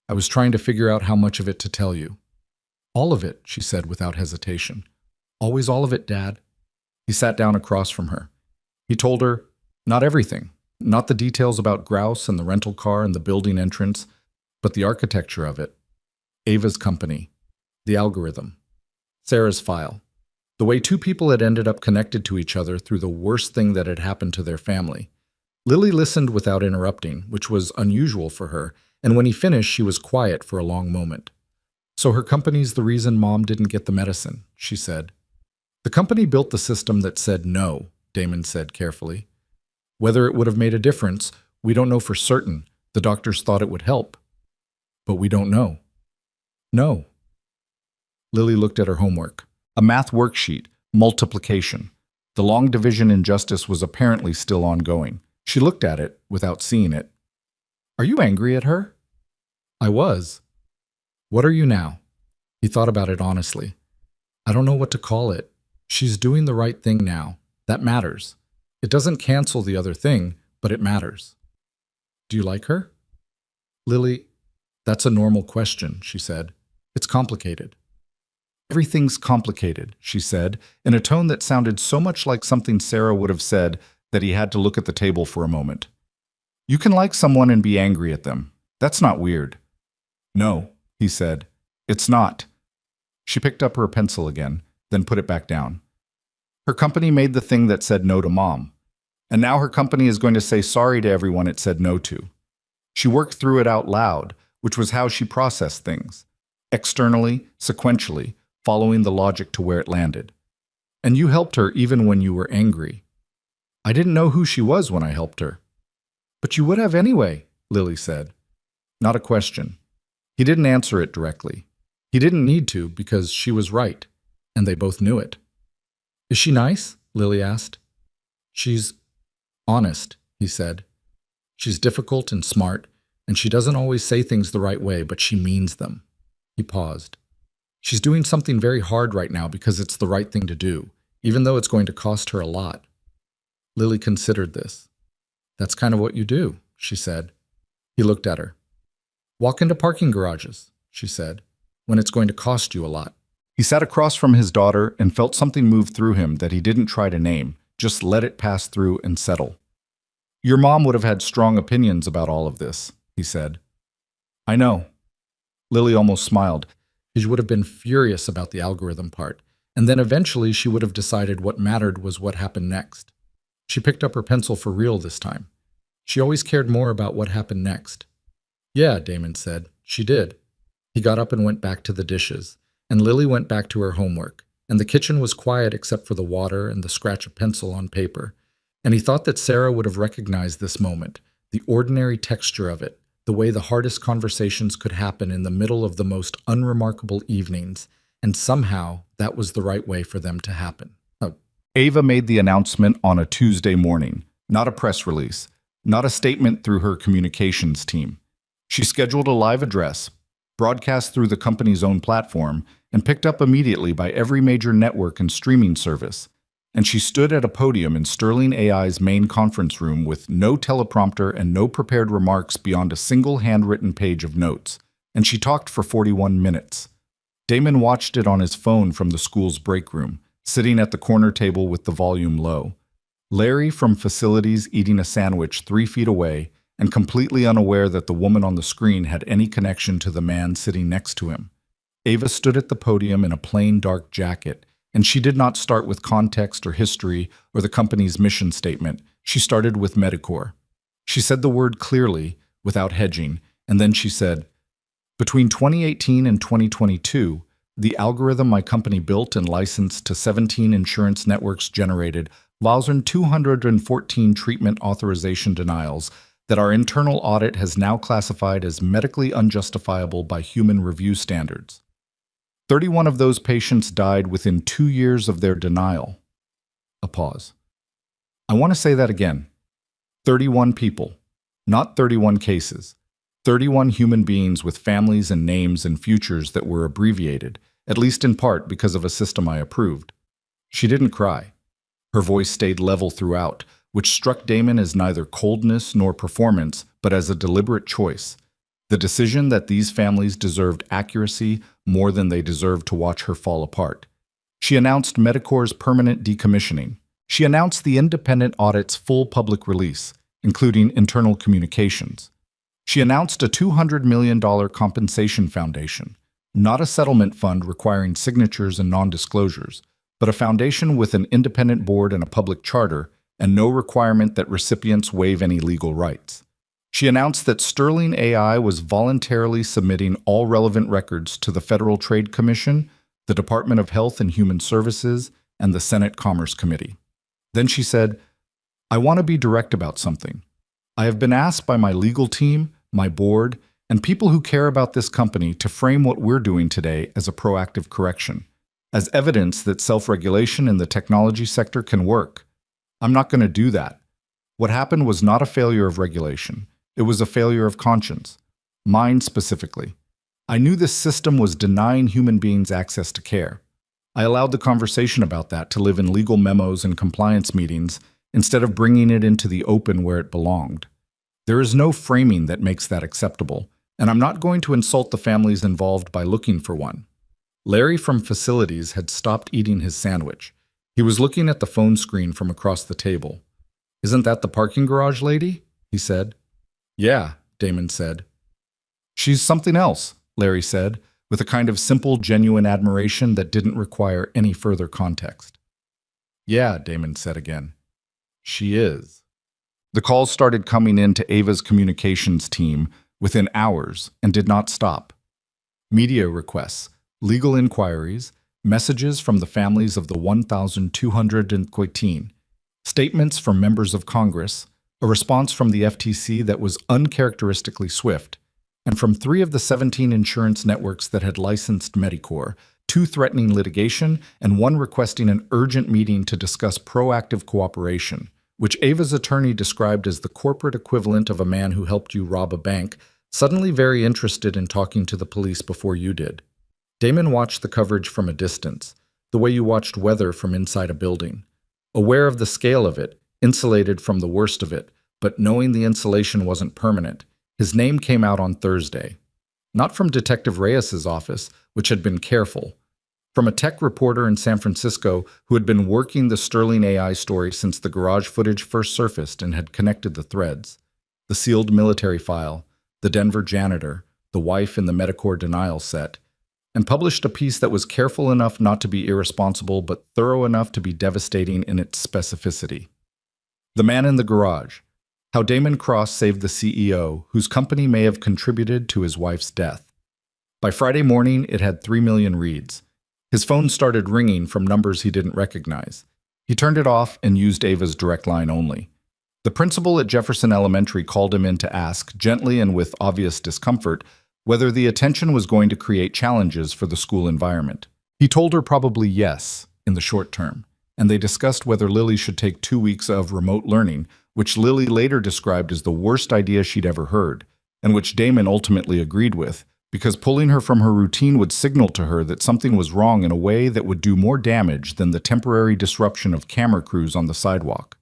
I was trying to figure out how much of it to tell you. All of it, she said without hesitation. Always all of it, Dad. He sat down across from her. He told her, not everything, not the details about Grouse and the rental car and the building entrance, but the architecture of it. Ava's company, the algorithm, Sarah's file, the way 2 people had ended up connected to each other through the worst thing that had happened to their family. Lily listened without interrupting, which was unusual for her, and when he finished, she was quiet for a long moment. So her company's the reason Mom didn't get the medicine, she said. The company built the system that said no, Damon said carefully. Whether it would have made a difference, we don't know for certain. The doctors thought it would help. But we don't know. No. Lily looked at her homework. A math worksheet, multiplication. The long division injustice was apparently still ongoing. She looked at it without seeing it. Are you angry at her? I was. What are you now? He thought about it honestly. I don't know what to call it. She's doing the right thing now. That matters. It doesn't cancel the other thing, but it matters. Do you like her? Lily, that's a normal question, she said. It's complicated. Everything's complicated, she said, in a tone that sounded so much like something Sarah would have said that he had to look at the table for a moment. You can like someone and be angry at them. That's not weird. No, he said. It's not. She picked up her pencil again, then put it back down. Her company made the thing that said no to Mom. And now her company is going to say sorry to everyone it said no to. She worked through it out loud, which was how she processed things. Externally, sequentially, following the logic to where it landed. And you helped her even when you were angry. I didn't know who she was when I helped her. But you would have anyway, Lily said. Not a question. He didn't answer it directly. He didn't need to because she was right, and they both knew it. Is she nice? Lily asked. She's honest, he said. She's difficult and smart, and she doesn't always say things the right way, but she means them. He paused. She's doing something very hard right now because it's the right thing to do, even though it's going to cost her a lot. Lily considered this. That's kind of what you do, she said. He looked at her. Walk into parking garages, she said, when it's going to cost you a lot. He sat across from his daughter and felt something move through him that he didn't try to name, just let it pass through and settle. Your mom would have had strong opinions about all of this, he said. I know. Lily almost smiled. She would have been furious about the algorithm part, and then eventually she would have decided what mattered was what happened next. She picked up her pencil for real this time. She always cared more about what happened next. Yeah, Damon said. She did. He got up and went back to the dishes, and Lily went back to her homework, and the kitchen was quiet except for the water and the scratch of pencil on paper. And he thought that Sarah would have recognized this moment, the ordinary texture of it, the way the hardest conversations could happen in the middle of the most unremarkable evenings, and somehow that was the right way for them to happen. Ava made the announcement on a Tuesday morning, not a press release, not a statement through her communications team. She scheduled a live address, broadcast through the company's own platform, and picked up immediately by every major network and streaming service. And she stood at a podium in Sterling AI's main conference room with no teleprompter and no prepared remarks beyond a single handwritten page of notes. And she talked for 41 minutes. Damon watched it on his phone from the school's break room, sitting at the corner table with the volume low. Larry from facilities eating a sandwich 3 feet away and completely unaware that the woman on the screen had any connection to the man sitting next to him. Ava stood at the podium in a plain dark jacket, and she did not start with context or history or the company's mission statement. She started with Medicor. She said the word clearly, without hedging, and then she said, "Between 2018 and 2022, the algorithm my company built and licensed to 17 insurance networks generated 1,214 treatment authorization denials that our internal audit has now classified as medically unjustifiable by human review standards. 31 of those patients died within 2 years of their denial." A pause. I want to say that again. 31 people, not 31 cases. 31 human beings with families and names and futures that were abbreviated, at least in part because of a system I approved. She didn't cry. Her voice stayed level throughout, which struck Damon as neither coldness nor performance, but as a deliberate choice. The decision that these families deserved accuracy more than they deserved to watch her fall apart. She announced Medicor's permanent decommissioning. She announced the independent audit's full public release, including internal communications. She announced a $200 million compensation foundation, not a settlement fund requiring signatures and non-disclosures, but a foundation with an independent board and a public charter, and no requirement that recipients waive any legal rights. She announced that Sterling AI was voluntarily submitting all relevant records to the Federal Trade Commission, the Department of Health and Human Services, and the Senate Commerce Committee. Then she said, "I want to be direct about something. I have been asked by my legal team, my board, and people who care about this company to frame what we're doing today as a proactive correction, as evidence that self-regulation in the technology sector can work. I'm not going to do that. What happened was not a failure of regulation. It was a failure of conscience. Mine specifically. I knew this system was denying human beings access to care. I allowed the conversation about that to live in legal memos and compliance meetings instead of bringing it into the open where it belonged. There is no framing that makes that acceptable, and I'm not going to insult the families involved by looking for one." Larry from facilities had stopped eating his sandwich. He was looking at the phone screen from across the table. "Isn't that the parking garage lady?" he said. "Yeah," Damon said. "She's something else," Larry said, with a kind of simple, genuine admiration that didn't require any further context. "Yeah," Damon said again. "She is." The calls started coming in to Ava's communications team within hours and did not stop. Media requests, legal inquiries, messages from the families of the 1,214, statements from members of Congress, a response from the FTC that was uncharacteristically swift, and from 3 of the 17 insurance networks that had licensed Medicor, 2 threatening litigation and 1 requesting an urgent meeting to discuss proactive cooperation, which Ava's attorney described as the corporate equivalent of a man who helped you rob a bank, suddenly very interested in talking to the police before you did. Damon watched the coverage from a distance, the way you watched weather from inside a building, aware of the scale of it, insulated from the worst of it, but knowing the insulation wasn't permanent. His name came out on Thursday. Not from Detective Reyes's office, which had been careful. From a tech reporter in San Francisco who had been working the Sterling AI story since the garage footage first surfaced and had connected the threads. The sealed military file, the Denver janitor, the wife in the Medicor denial set, and published a piece that was careful enough not to be irresponsible but thorough enough to be devastating in its specificity. The Man in the Garage, how Damon Cross saved the CEO, whose company may have contributed to his wife's death. By Friday morning, it had 3 million reads. His phone started ringing from numbers he didn't recognize. He turned it off and used Ava's direct line only. The principal at Jefferson Elementary called him in to ask, gently and with obvious discomfort, whether the attention was going to create challenges for the school environment. He told her probably yes, in the short term, and they discussed whether Lily should take 2 weeks of remote learning, which Lily later described as the worst idea she'd ever heard, and which Damon ultimately agreed with, because pulling her from her routine would signal to her that something was wrong in a way that would do more damage than the temporary disruption of camera crews on the sidewalk.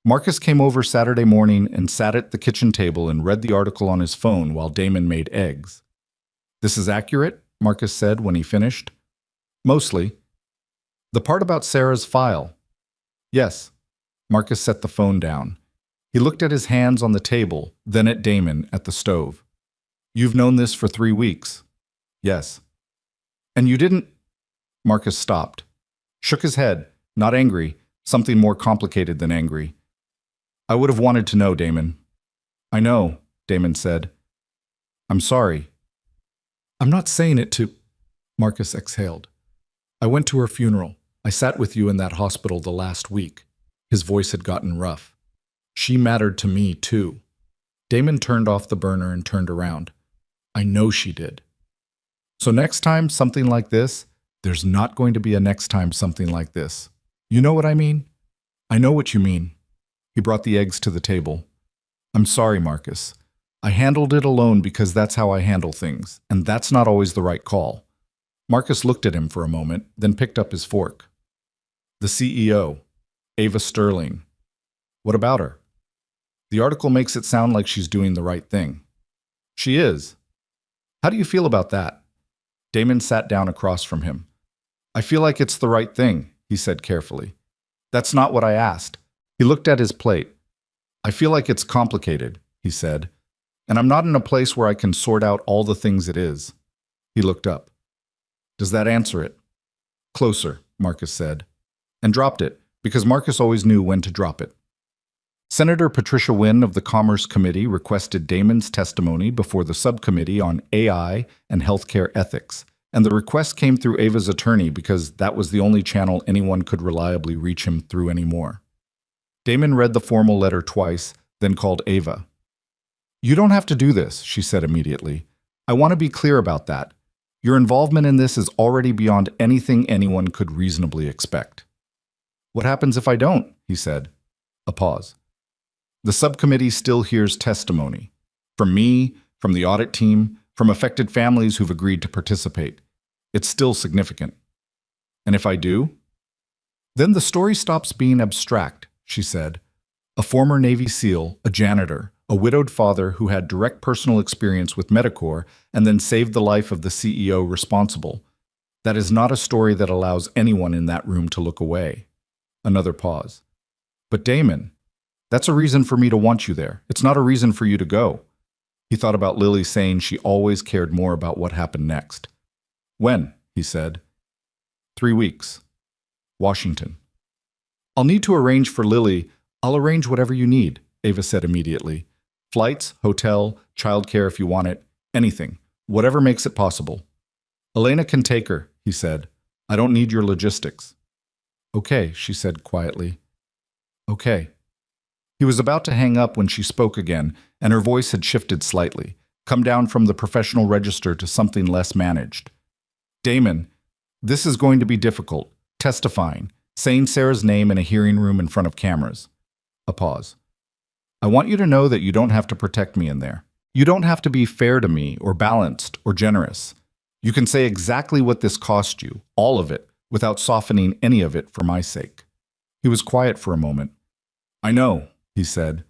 Marcus came over Saturday morning and sat at the kitchen table and read the article on his phone while Damon made eggs. "This is accurate," Marcus said when he finished. "Mostly. The part about Sarah's file." "Yes." Marcus set the phone down. He looked at his hands on the table, then at Damon at the stove. "You've known this for 3 weeks." "Yes." "And you didn't—" Marcus stopped, shook his head, not angry, something more complicated than angry. "I would have wanted to know, Damon." "I know," Damon said. "I'm sorry." "I'm not saying it to—" Marcus exhaled. "I went to her funeral. I sat with you in that hospital the last week." His voice had gotten rough. "She mattered to me, too." Damon turned off the burner and turned around. "I know she did." "So next time something like this, there's not going to be a next time something like this. You know what I mean?" "I know what you mean." He brought the eggs to the table. "I'm sorry, Marcus. I handled it alone because that's how I handle things, and that's not always the right call." Marcus looked at him for a moment, then picked up his fork. "The CEO, Ava Sterling. What about her?" "The article makes it sound like she's doing the right thing." "She is." "How do you feel about that?" Damon sat down across from him. "I feel like it's the right thing," he said carefully. "That's not what I asked." He looked at his plate. "I feel like it's complicated," he said, "and I'm not in a place where I can sort out all the things it is." He looked up. "Does that answer it?" "Closer," Marcus said, and dropped it, because Marcus always knew when to drop it. Senator Patricia Wynne of the Commerce Committee requested Damon's testimony before the subcommittee on AI and healthcare ethics, and the request came through Ava's attorney because that was the only channel anyone could reliably reach him through anymore. Damon read the formal letter twice, then called Ava. "You don't have to do this," she said immediately. "I want to be clear about that. Your involvement in this is already beyond anything anyone could reasonably expect." "What happens if I don't?" he said. A pause. "The subcommittee still hears testimony. From me, from the audit team, from affected families who've agreed to participate. It's still significant." "And if I do?" "Then the story stops being abstract," she said. "A former Navy SEAL, a janitor, a widowed father who had direct personal experience with Medicor and then saved the life of the CEO responsible. That is not a story that allows anyone in that room to look away." Another pause. "But Damon, that's a reason for me to want you there. It's not a reason for you to go." He thought about Lily saying she always cared more about what happened next. "When?" he said. 3 weeks. Washington. "I'll need to arrange for Lily." "I'll arrange whatever you need," Ava said immediately. "Flights, hotel, childcare if you want it, anything. Whatever makes it possible." "Elena can take her," he said. "I don't need your logistics." "Okay," she said quietly. "Okay." He was about to hang up when she spoke again, and her voice had shifted slightly, come down from the professional register to something less managed. "Damon, this is going to be difficult. Testifying, saying Sarah's name in a hearing room in front of cameras." A pause. "I want you to know that you don't have to protect me in there. You don't have to be fair to me or balanced or generous. You can say exactly what this cost you, all of it, without softening any of it for my sake." He was quiet for a moment. "I know," he said.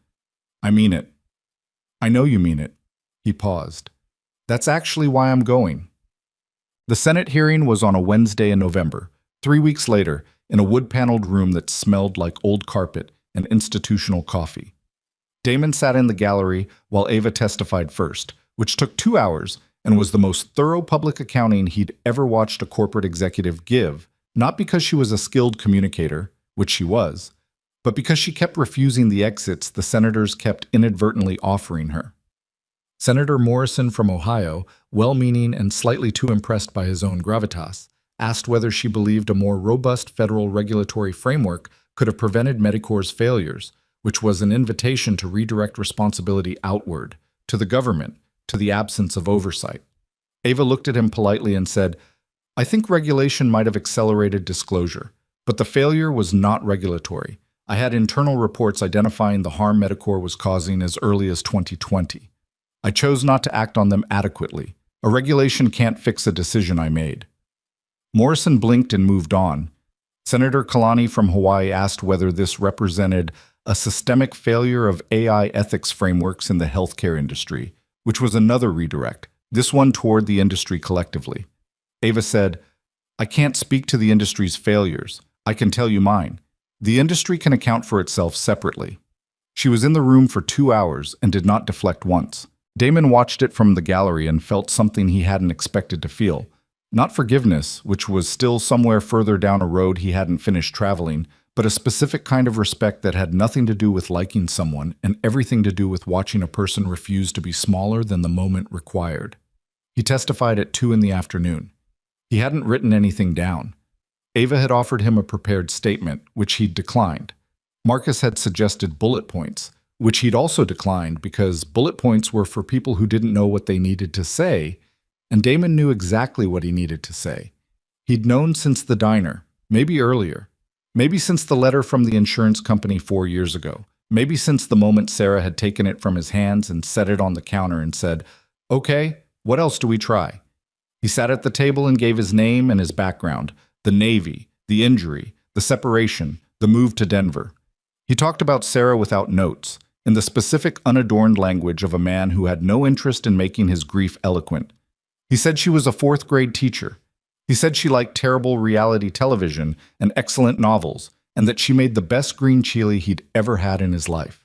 "I mean it." "I know you mean it." He paused. "That's actually why I'm going." The Senate hearing was on a Wednesday in November, 3 weeks later, in a wood-paneled room that smelled like old carpet and institutional coffee. Damon sat in the gallery while Ava testified first, which took 2 hours and was the most thorough public accounting he'd ever watched a corporate executive give, not because she was a skilled communicator, which she was, but because she kept refusing the exits the senators kept inadvertently offering her. Senator Morrison from Ohio, well-meaning and slightly too impressed by his own gravitas, asked whether she believed a more robust federal regulatory framework could have prevented Medicor's failures, which was an invitation to redirect responsibility outward, to the government, to the absence of oversight. Ava looked at him politely and said, I think regulation might have accelerated disclosure, but the failure was not regulatory. I had internal reports identifying the harm Medicare was causing as early as 2020. I chose not to act on them adequately. A regulation can't fix a decision I made. Morrison blinked and moved on. Senator Kalani from Hawaii asked whether this represented a systemic failure of AI ethics frameworks in the healthcare industry, which was another redirect, this one toward the industry collectively. Ava said, "I can't speak to the industry's failures. I can tell you mine. The industry can account for itself separately." She was in the room for 2 hours and did not deflect once. Damon watched it from the gallery and felt something he hadn't expected to feel. Not forgiveness, which was still somewhere further down a road he hadn't finished traveling, but a specific kind of respect that had nothing to do with liking someone and everything to do with watching a person refuse to be smaller than the moment required. He testified at 2 in the afternoon. He hadn't written anything down. Ava had offered him a prepared statement, which he'd declined. Marcus had suggested bullet points, which he'd also declined because bullet points were for people who didn't know what they needed to say, and Damon knew exactly what he needed to say. He'd known since the diner, maybe earlier, maybe since the letter from the insurance company 4 years ago, maybe since the moment Sarah had taken it from his hands and set it on the counter and said, "Okay, what else do we try?" He sat at the table and gave his name and his background, the Navy, the injury, the separation, the move to Denver. He talked about Sarah without notes, in the specific unadorned language of a man who had no interest in making his grief eloquent. He said she was a 4th-grade teacher. He said she liked terrible reality television and excellent novels, and that she made the best green chili he'd ever had in his life.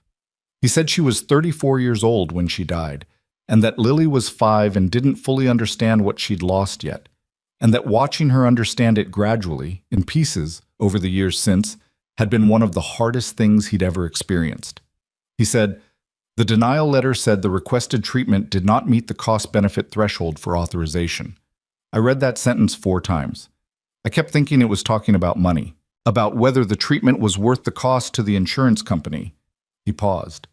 He said she was 34 years old when she died, and that Lily was 5 and didn't fully understand what she'd lost yet, and that watching her understand it gradually, in pieces, over the years since, had been one of the hardest things he'd ever experienced. He said, "The denial letter said the requested treatment did not meet the cost-benefit threshold for authorization." I read that sentence 4 times. I kept thinking it was talking about money, about whether the treatment was worth the cost to the insurance company. He paused.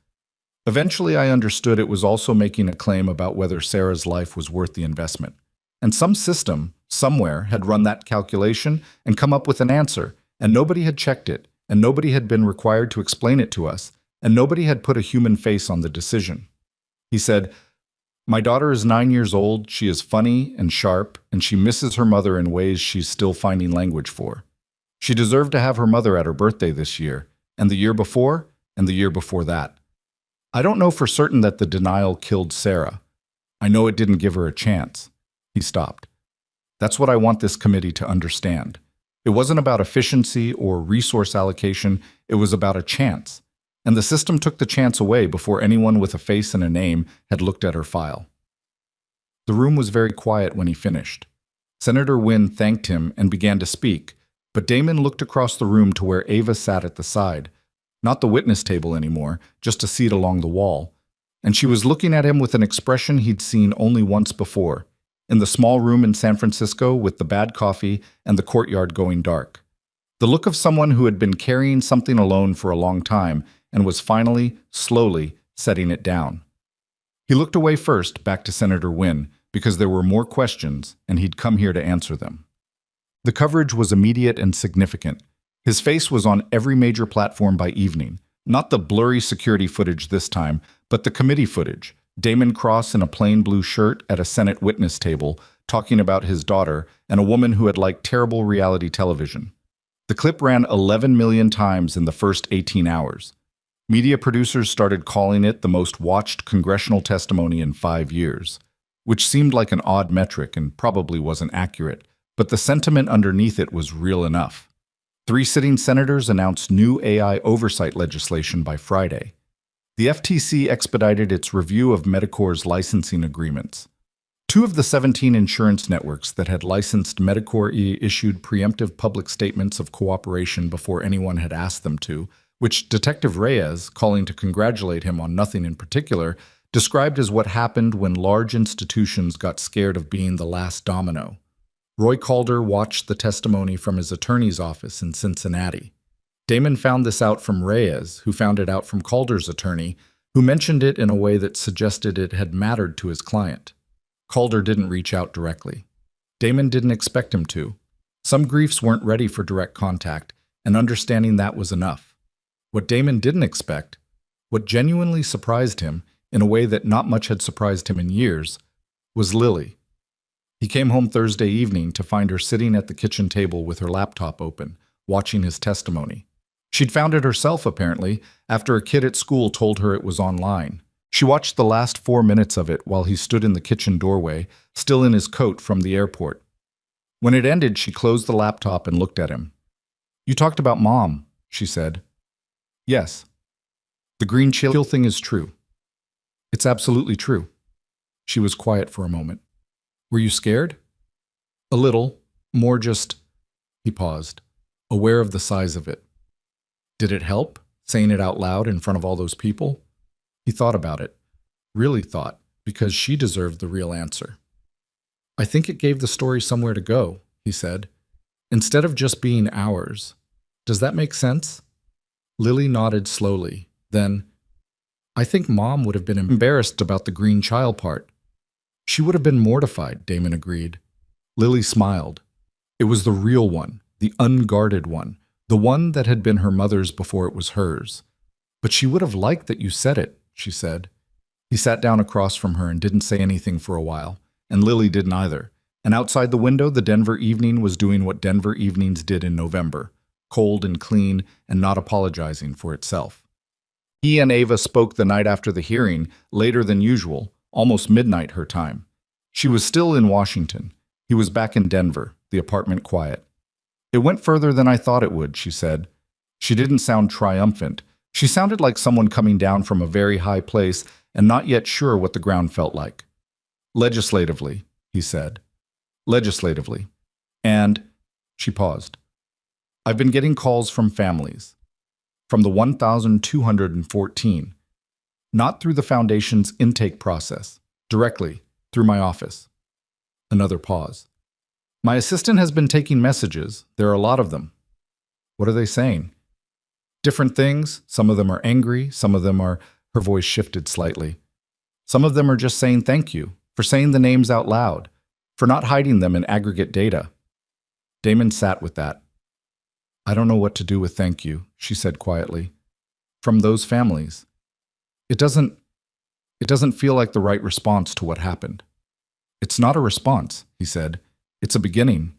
Eventually, I understood it was also making a claim about whether Sarah's life was worth the investment. And some system, somewhere, had run that calculation and come up with an answer, and nobody had checked it, and nobody had been required to explain it to us, and nobody had put a human face on the decision. He said, "My daughter is 9 years old, she is funny and sharp, and she misses her mother in ways she's still finding language for. She deserved to have her mother at her birthday this year, and the year before, and the year before that. I don't know for certain that the denial killed Sarah. I know it didn't give her a chance." He stopped. "That's what I want this committee to understand. It wasn't about efficiency or resource allocation, it was about a chance. And the system took the chance away before anyone with a face and a name had looked at her file." The room was very quiet when he finished. Senator Wynne thanked him and began to speak, but Damon looked across the room to where Ava sat at the side. Not the witness table anymore, just a seat along the wall. And she was looking at him with an expression he'd seen only once before, in the small room in San Francisco with the bad coffee and the courtyard going dark. The look of someone who had been carrying something alone for a long time and was finally, slowly, setting it down. He looked away first, back to Senator Wynne, because there were more questions, and he'd come here to answer them. The coverage was immediate and significant. His face was on every major platform by evening. Not the blurry security footage this time, but the committee footage. Damon Cross in a plain blue shirt at a Senate witness table, talking about his daughter and a woman who had liked terrible reality television. The clip ran 11 million times in the first 18 hours. Media producers started calling it the most watched congressional testimony in 5 years, which seemed like an odd metric and probably wasn't accurate, but the sentiment underneath it was real enough. 3 sitting senators announced new AI oversight legislation by Friday. The FTC expedited its review of Medicare's licensing agreements. 2 of the 17 insurance networks that had licensed Medicare issued preemptive public statements of cooperation before anyone had asked them to, which Detective Reyes, calling to congratulate him on nothing in particular, described as what happened when large institutions got scared of being the last domino. Roy Calder watched the testimony from his attorney's office in Cincinnati. Damon found this out from Reyes, who found it out from Calder's attorney, who mentioned it in a way that suggested it had mattered to his client. Calder didn't reach out directly. Damon didn't expect him to. Some griefs weren't ready for direct contact, and understanding that was enough. What Damon didn't expect, what genuinely surprised him, in a way that not much had surprised him in years, was Lily. He came home Thursday evening to find her sitting at the kitchen table with her laptop open, watching his testimony. She'd found it herself, apparently, after a kid at school told her it was online. She watched the last 4 minutes of it while he stood in the kitchen doorway, still in his coat from the airport. When it ended, she closed the laptop and looked at him. "You talked about Mom," she said. "Yes. The green chill thing is true. It's absolutely true." She was quiet for a moment. "Were you scared?" "A little. More just—" He paused, aware of the size of it. Did it help, saying it out loud in front of all those people? He thought about it. Really thought, because she deserved the real answer. "I think it gave the story somewhere to go," he said. "Instead of just being ours. Does that make sense?" Lily nodded slowly. Then, "I think Mom would have been embarrassed about the green child part." "She would have been mortified," Damon agreed. Lily smiled. It was the real one, the unguarded one, the one that had been her mother's before it was hers. "But she would have liked that you said it," she said. He sat down across from her and didn't say anything for a while, and Lily didn't either. And outside the window, the Denver evening was doing what Denver evenings did in November, cold and clean and not apologizing for itself. He and Ava spoke the night after the hearing, later than usual, almost midnight her time. She was still in Washington. He was back in Denver, the apartment quiet. "It went further than I thought it would," she said. She didn't sound triumphant. She sounded like someone coming down from a very high place and not yet sure what the ground felt like. "Legislatively," he said. "Legislatively. And—" she paused. "I've been getting calls from families. From the 1,214. Not through the Foundation's intake process. Directly, through my office." Another pause. "My assistant has been taking messages. There are a lot of them." "What are they saying?" "Different things. Some of them are angry. Some of them are—" Her voice shifted slightly. "Some of them are just saying thank you, for saying the names out loud, for not hiding them in aggregate data." Damon sat with that. "I don't know what to do with thank you," she said quietly. "From those families. It doesn't feel like the right response to what happened." "It's not a response," he said. "It's a beginning."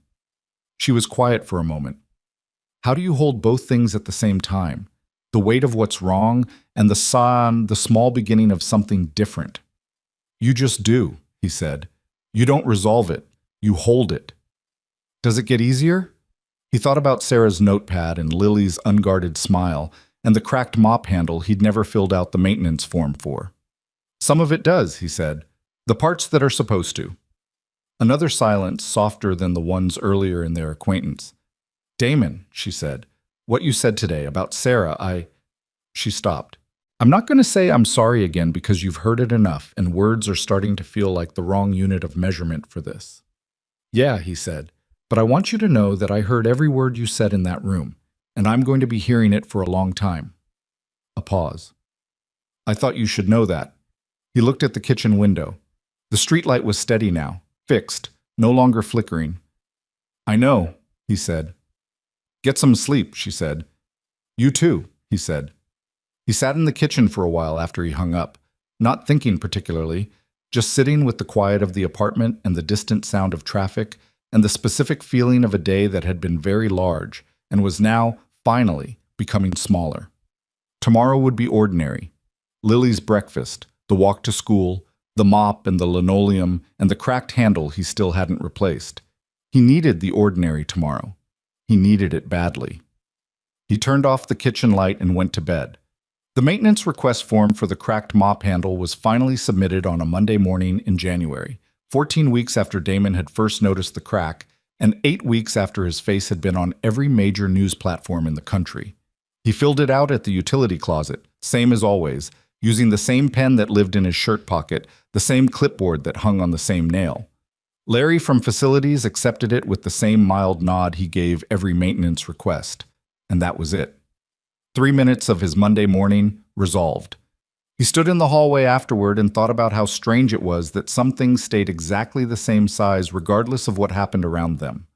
She was quiet for a moment. How do you hold both things at the same time? The weight of what's wrong and the small beginning of something different. "You just do," he said. "You don't resolve it. You hold it." "Does it get easier?" He thought about Sarah's notepad and Lily's unguarded smile and the cracked mop handle he'd never filled out the maintenance form for. "Some of it does," he said. "The parts that are supposed to." Another silence, softer than the ones earlier in their acquaintance. "Damon," she said, "what you said today about Sarah, She stopped. "I'm not going to say I'm sorry again because you've heard it enough and words are starting to feel like the wrong unit of measurement for this." "Yeah," he said, "but I want you to know that I heard every word you said in that room, and I'm going to be hearing it for a long time." A pause. "I thought you should know that." He looked at the kitchen window. The streetlight was steady now, fixed, no longer flickering. "I know," he said. "Get some sleep," she said. "You too," he said. He sat in the kitchen for a while after he hung up, not thinking particularly, just sitting with the quiet of the apartment and the distant sound of traffic and the specific feeling of a day that had been very large and was now, finally, becoming smaller. Tomorrow would be ordinary. Lily's breakfast, the walk to school, the mop and the linoleum and the cracked handle he still hadn't replaced. He needed the ordinary tomorrow. He needed it badly. He turned off the kitchen light and went to bed. The maintenance request form for the cracked mop handle was finally submitted on a Monday morning in January, 14 weeks after Damon had first noticed the crack, and 8 weeks after his face had been on every major news platform in the country. He filled it out at the utility closet, same as always, using the same pen that lived in his shirt pocket, the same clipboard that hung on the same nail. Larry from facilities accepted it with the same mild nod he gave every maintenance request, and that was it. 3 minutes of his Monday morning resolved. He stood in the hallway afterward and thought about how strange it was that some things stayed exactly the same size regardless of what happened around them.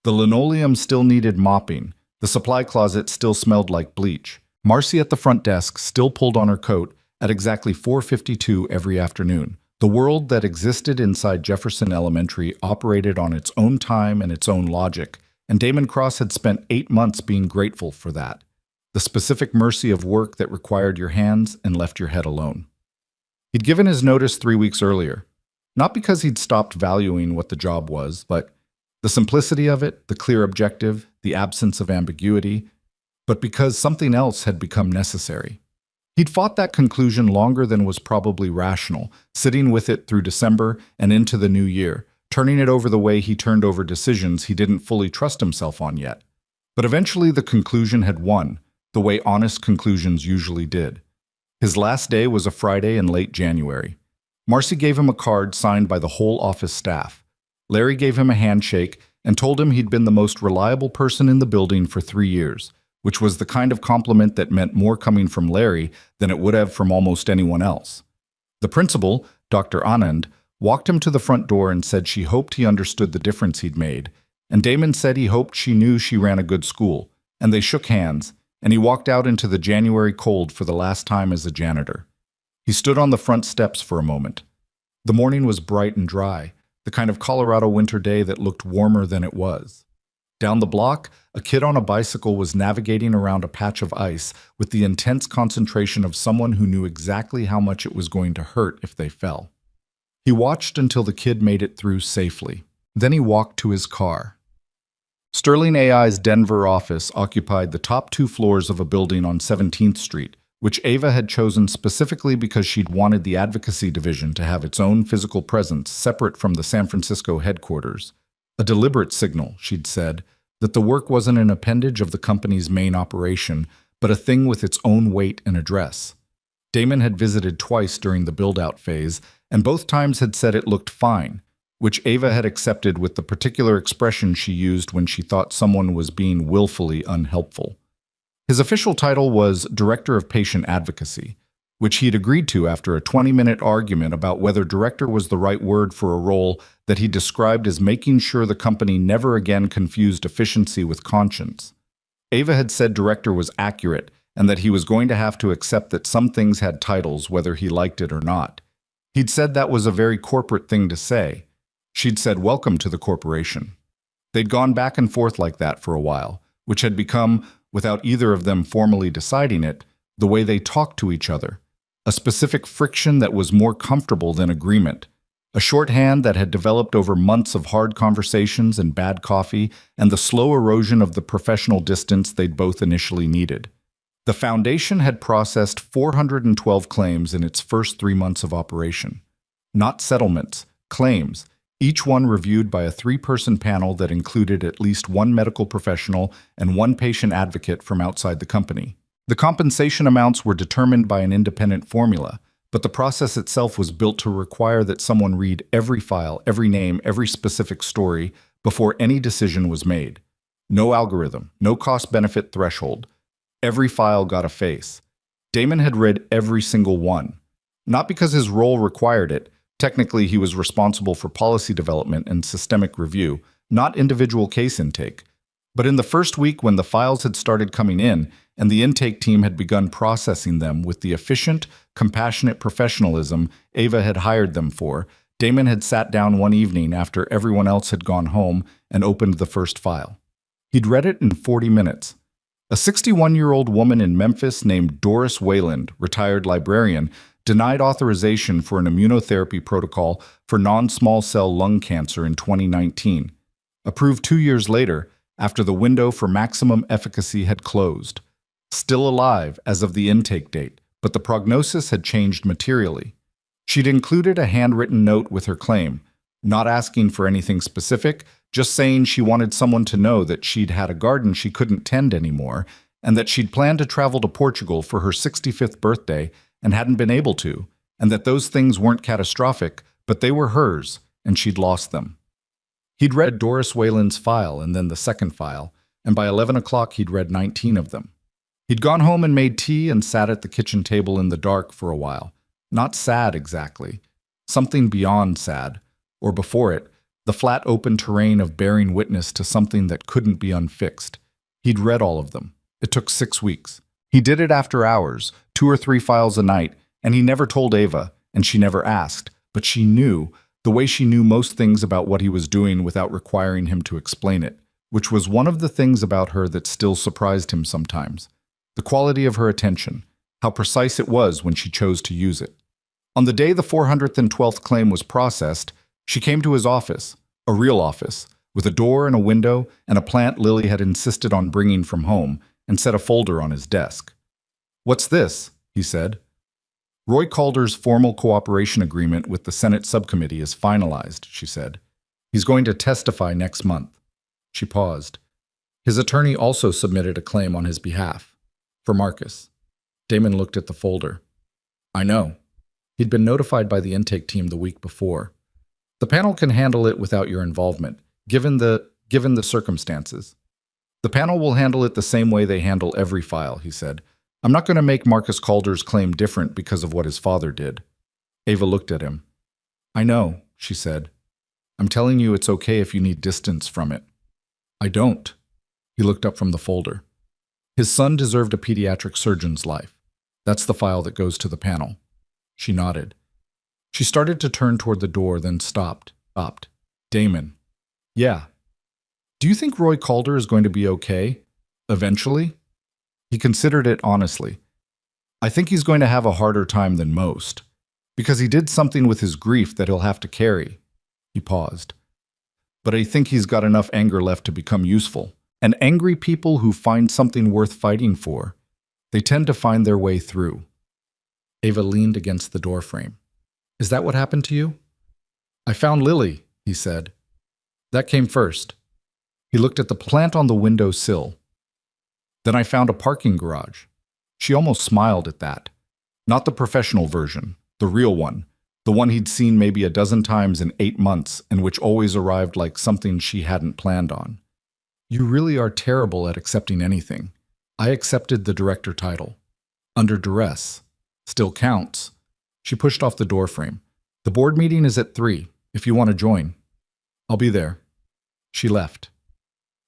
The linoleum still needed mopping. The supply closet still smelled like bleach. Marcy at the front desk still pulled on her coat at exactly 4:52 every afternoon. The world that existed inside Jefferson Elementary operated on its own time and its own logic, and Damon Cross had spent 8 months being grateful for that. The specific mercy of work that required your hands and left your head alone. He'd given his notice 3 weeks earlier, not because he'd stopped valuing what the job was, but the simplicity of it, the clear objective, the absence of ambiguity, but because something else had become necessary. He'd fought that conclusion longer than was probably rational, sitting with it through December and into the new year, turning it over the way he turned over decisions he didn't fully trust himself on yet. But eventually the conclusion had won, the way honest conclusions usually did. His last day was a Friday in late January. Marcy gave him a card signed by the whole office staff. Larry gave him a handshake and told him he'd been the most reliable person in the building for 3 years, which was the kind of compliment that meant more coming from Larry than it would have from almost anyone else. The principal, Dr. Anand, walked him to the front door and said she hoped he understood the difference he'd made, and Damon said he hoped she knew she ran a good school, and they shook hands, and he walked out into the January cold for the last time as a janitor. He stood on the front steps for a moment. The morning was bright and dry, the kind of Colorado winter day that looked warmer than it was. Down the block, a kid on a bicycle was navigating around a patch of ice with the intense concentration of someone who knew exactly how much it was going to hurt if they fell. He watched until the kid made it through safely. Then he walked to his car. Sterling AI's Denver office occupied the top 2 floors of a building on 17th Street, which Ava had chosen specifically because she'd wanted the advocacy division to have its own physical presence separate from the San Francisco headquarters. A deliberate signal, she'd said, that the work wasn't an appendage of the company's main operation, but a thing with its own weight and address. Damon had visited twice during the build-out phase, and both times had said it looked fine, which Ava had accepted with the particular expression she used when she thought someone was being willfully unhelpful. His official title was Director of Patient Advocacy, which he'd agreed to after a 20-minute argument about whether director was the right word for a role that he described as making sure the company never again confused efficiency with conscience. Ava had said director was accurate and that he was going to have to accept that some things had titles whether he liked it or not. He'd said that was a very corporate thing to say. She'd said welcome to the corporation. They'd gone back and forth like that for a while, which had become, without either of them formally deciding it, the way they talked to each other. A specific friction that was more comfortable than agreement. A shorthand that had developed over months of hard conversations and bad coffee and the slow erosion of the professional distance they'd both initially needed. The foundation had processed 412 claims in its first 3 months of operation. Not settlements, claims, each one reviewed by a 3-person panel that included at least 1 medical professional and 1 patient advocate from outside the company. The compensation amounts were determined by an independent formula, but the process itself was built to require that someone read every file, every name, every specific story before any decision was made. No algorithm, no cost-benefit threshold. Every file got a face. Damon had read every single one. Not because his role required it. Technically, he was responsible for policy development and systemic review, not individual case intake. But in the first week when the files had started coming in and the intake team had begun processing them with the efficient, compassionate professionalism Ava had hired them for, Damon had sat down one evening after everyone else had gone home and opened the first file. He'd read it in 40 minutes. A 61-year-old woman in Memphis named Doris Wayland, retired librarian, denied authorization for an immunotherapy protocol for non-small cell lung cancer in 2019. Approved 2 years later, after the window for maximum efficacy had closed. Still alive as of the intake date, but the prognosis had changed materially. She'd included a handwritten note with her claim, not asking for anything specific, just saying she wanted someone to know that she'd had a garden she couldn't tend anymore, and that she'd planned to travel to Portugal for her 65th birthday and hadn't been able to, and that those things weren't catastrophic, but they were hers, and she'd lost them. He'd read Doris Wayland's file and then the second file, and by 11 o'clock he'd read 19 of them. He'd gone home and made tea and sat at the kitchen table in the dark for a while. Not sad exactly. Something beyond sad. Or before it, the flat open terrain of bearing witness to something that couldn't be unfixed. He'd read all of them. It took 6 weeks. He did it after hours, 2 or 3 files a night, and he never told Ava, and she never asked, but she knew, the way she knew most things about what he was doing without requiring him to explain it, which was one of the things about her that still surprised him sometimes. The quality of her attention, how precise it was when she chose to use it. On the day the 412th claim was processed, she came to his office, a real office, with a door and a window and a plant Lily had insisted on bringing from home, and set a folder on his desk. "What's this?" he said. "Roy Calder's formal cooperation agreement with the Senate subcommittee is finalized," she said. "He's going to testify next month." She paused. His attorney also submitted a claim on his behalf. For Marcus. Damon looked at the folder. "I know." He'd been notified by the intake team the week before. "The panel can handle it without your involvement, given the circumstances." "The panel will handle it the same way they handle every file," he said. "I'm not going to make Marcus Calder's claim different because of what his father did." Ava looked at him. "I know," she said. "I'm telling you it's okay if you need distance from it." "I don't." He looked up from the folder. His son deserved a pediatric surgeon's life. That's the file that goes to the panel. She nodded. She started to turn toward the door, then stopped. "Damon." "Yeah." "Do you think Roy Calder is going to be okay? Eventually?" He considered it honestly. "I think he's going to have a harder time than most, because he did something with his grief that he'll have to carry." He paused. "But I think he's got enough anger left to become useful. And angry people who find something worth fighting for, they tend to find their way through." Ava leaned against the doorframe. "Is that what happened to you?" "I found Lily," he said. "That came first." He looked at the plant on the window sill. "Then I found a parking garage." She almost smiled at that. Not the professional version, the real one, the one he'd seen maybe a dozen times in 8 months and which always arrived like something she hadn't planned on. "You really are terrible at accepting anything. I accepted the director title. Under duress. Still counts." She pushed off the doorframe. "The board meeting is at 3, if you want to join." "I'll be there." She left.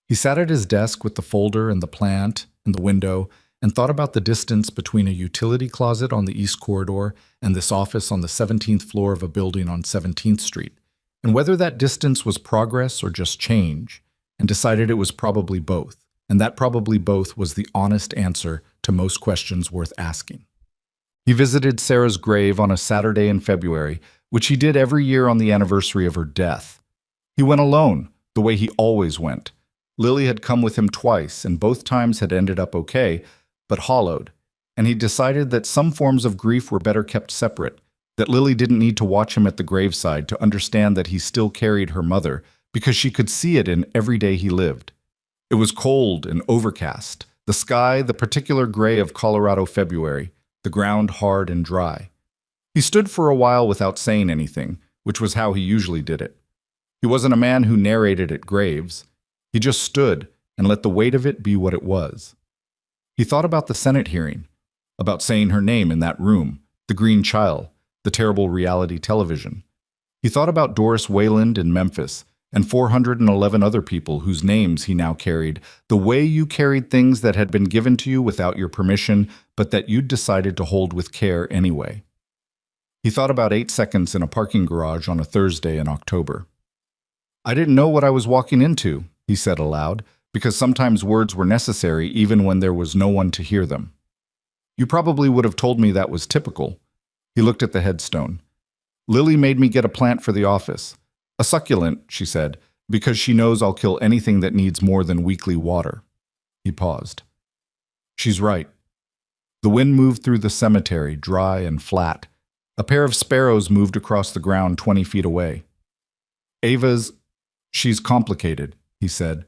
He sat at his desk with the folder and the plant and the window and thought about the distance between a utility closet on the East Corridor and this office on the 17th floor of a building on 17th Street, and whether that distance was progress or just change, and decided it was probably both, and that probably both was the honest answer to most questions worth asking. He visited Sarah's grave on a Saturday in February, which he did every year on the anniversary of her death. He went alone, the way he always went. Lily had come with him twice, and both times had ended up okay, but hollowed, and he decided that some forms of grief were better kept separate, that Lily didn't need to watch him at the graveside to understand that he still carried her mother, because she could see it in every day he lived. It was cold and overcast, the sky the particular gray of Colorado February, the ground hard and dry. He stood for a while without saying anything, which was how he usually did it. He wasn't a man who narrated at graves. He just stood and let the weight of it be what it was. He thought about the Senate hearing, about saying her name in that room, the green child, the terrible reality television. He thought about Doris Wayland in Memphis, and 411 other people whose names he now carried, the way you carried things that had been given to you without your permission, but that you'd decided to hold with care anyway. He thought about 8 seconds in a parking garage on a Thursday in October. "I didn't know what I was walking into," he said aloud, because sometimes words were necessary even when there was no one to hear them. "You probably would have told me that was typical." He looked at the headstone. "Lily made me get a plant for the office. A succulent," she said, "because she knows I'll kill anything that needs more than weekly water." He paused. "She's right." The wind moved through the cemetery, dry and flat. A pair of sparrows moved across the ground 20 feet away. She's complicated," he said.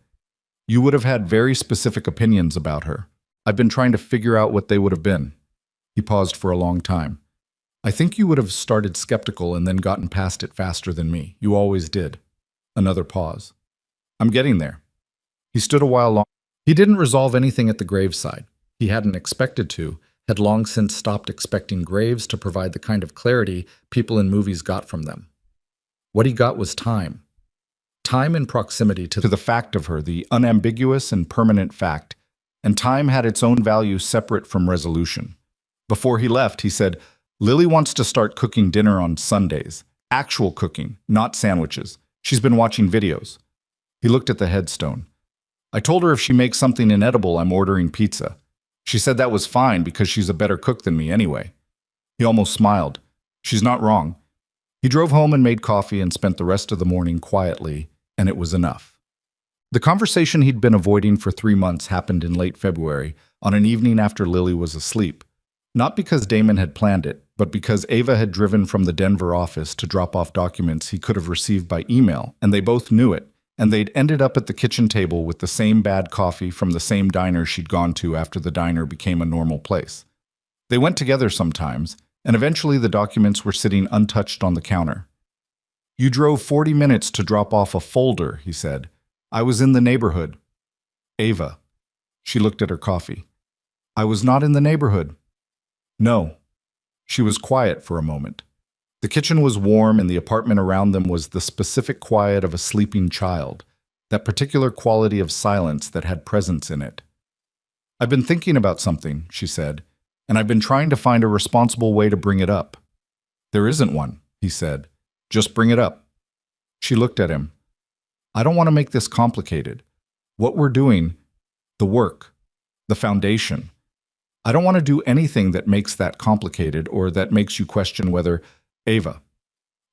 "You would have had very specific opinions about her. I've been trying to figure out what they would have been." He paused for a long time. "I think you would have started skeptical and then gotten past it faster than me. You always did." Another pause. "I'm getting there." He stood a while longer. He didn't resolve anything at the graveside. He hadn't expected to, had long since stopped expecting graves to provide the kind of clarity people in movies got from them. What he got was time. Time in proximity to the fact of her, the unambiguous and permanent fact, and time had its own value separate from resolution. Before he left, he said, "Lily wants to start cooking dinner on Sundays. Actual cooking, not sandwiches. She's been watching videos." He looked at the headstone. "I told her if she makes something inedible, I'm ordering pizza. She said that was fine because she's a better cook than me anyway." He almost smiled. She's not wrong. He drove home and made coffee and spent the rest of the morning quietly, and it was enough. The conversation he'd been avoiding for 3 months happened in late February, on an evening after Lily was asleep. Not because Damon had planned it, but because Ava had driven from the Denver office to drop off documents he could have received by email, and they both knew it, and they'd ended up at the kitchen table with the same bad coffee from the same diner she'd gone to after the diner became a normal place. They went together sometimes, and eventually the documents were sitting untouched on the counter. "You drove 40 minutes to drop off a folder," he said. "I was in the neighborhood." "Ava." She looked at her coffee. "I was not in the neighborhood." "No." She was quiet for a moment. The kitchen was warm and the apartment around them was the specific quiet of a sleeping child, that particular quality of silence that had presence in it. "I've been thinking about something," she said, "and I've been trying to find a responsible way to bring it up." "There isn't one," he said. "Just bring it up." She looked at him. "I don't want to make this complicated. What we're doing, the work, the foundation. I don't want to do anything that makes that complicated or that makes you question whether, Ava."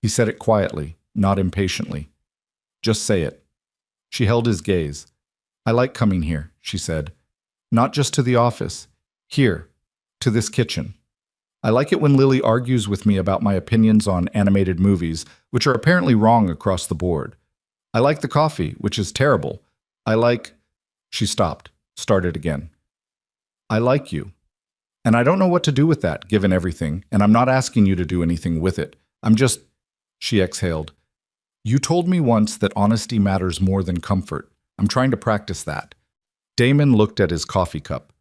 He said it quietly, not impatiently. "Just say it." She held his gaze. "I like coming here," she said. "Not just to the office. Here, to this kitchen. I like it when Lily argues with me about my opinions on animated movies, which are apparently wrong across the board. I like the coffee, which is terrible. I like—" She stopped, started again. "I like you. And I don't know what to do with that, given everything, and I'm not asking you to do anything with it. I'm just—" She exhaled. "You told me once that honesty matters more than comfort. I'm trying to practice that." Damon looked at his coffee cup.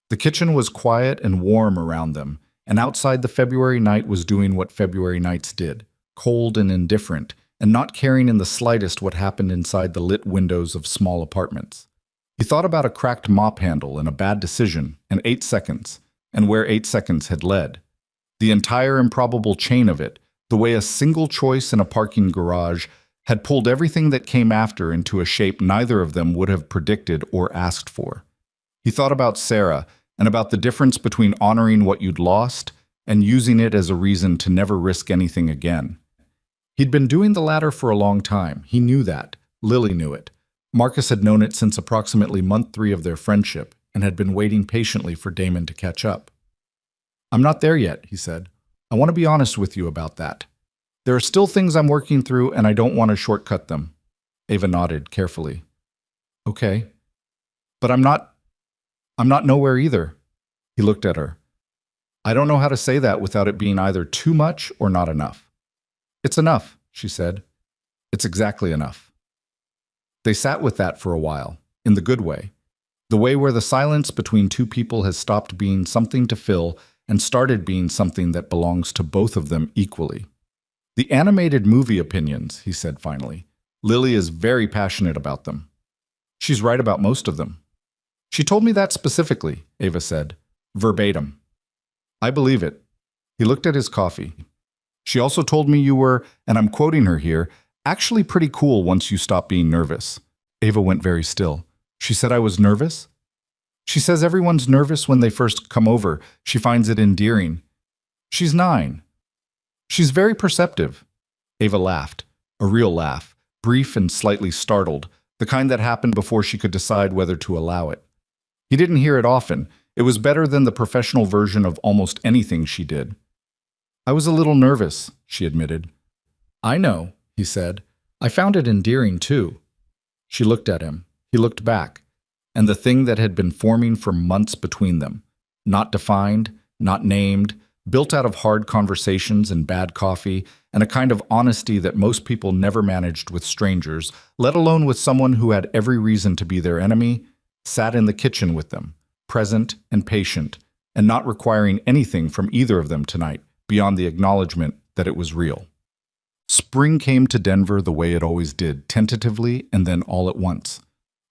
The kitchen was quiet and warm around them, and outside the February night was doing what February nights did, cold and indifferent, and not caring in the slightest what happened inside the lit windows of small apartments. He thought about a cracked mop handle and a bad decision, and 8 seconds, and where 8 seconds had led. The entire improbable chain of it, the way a single choice in a parking garage had pulled everything that came after into a shape neither of them would have predicted or asked for. He thought about Sarah and about the difference between honoring what you'd lost and using it as a reason to never risk anything again. He'd been doing the latter for a long time. He knew that. Lily knew it. Marcus had known it since approximately month 3 of their friendship and had been waiting patiently for Damon to catch up. "I'm not there yet," he said. "I want to be honest with you about that. There are still things I'm working through and I don't want to shortcut them." Ava nodded carefully. "Okay. But I'm not nowhere either." He looked at her. "I don't know how to say that without it being either too much or not enough." "It's enough," she said. "It's exactly enough." They sat with that for a while, in the good way. The way where the silence between two people has stopped being something to fill and started being something that belongs to both of them equally. "The animated movie opinions," he said finally. "Lily is very passionate about them. She's right about most of them." "She told me that specifically," Ava said, verbatim. "I believe it." He looked at his coffee. "She also told me you were, and I'm quoting her here, actually pretty cool once you stopped being nervous." Ava went very still. "She said I was nervous?" "She says everyone's nervous when they first come over. She finds it endearing. She's 9. She's very perceptive." Ava laughed, a real laugh, brief and slightly startled, the kind that happened before she could decide whether to allow it. He didn't hear it often. It was better than the professional version of almost anything she did. "I was a little nervous," she admitted. "I know," he said. "I found it endearing too." She looked at him. He looked back. And the thing that had been forming for months between them, not defined, not named, built out of hard conversations and bad coffee, and a kind of honesty that most people never managed with strangers, let alone with someone who had every reason to be their enemy, sat in the kitchen with them, present, and patient, and not requiring anything from either of them tonight beyond the acknowledgement that it was real. Spring came to Denver the way it always did, tentatively and then all at once.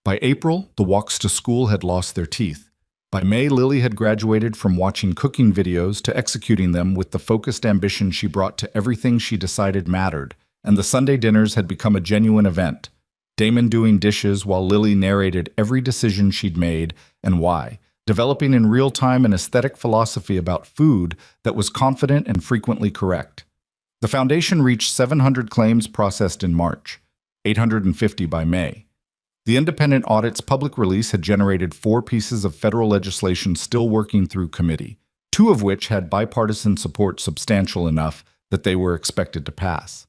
By April, the walks to school had lost their teeth. By May, Lily had graduated from watching cooking videos to executing them with the focused ambition she brought to everything she decided mattered, and the Sunday dinners had become a genuine event. Damon doing dishes while Lily narrated every decision she'd made and why, developing in real time an aesthetic philosophy about food that was confident and frequently correct. The foundation reached 700 claims processed in March, 850 by May. The independent audit's public release had generated 4 pieces of federal legislation still working through committee, 2 of which had bipartisan support substantial enough that they were expected to pass.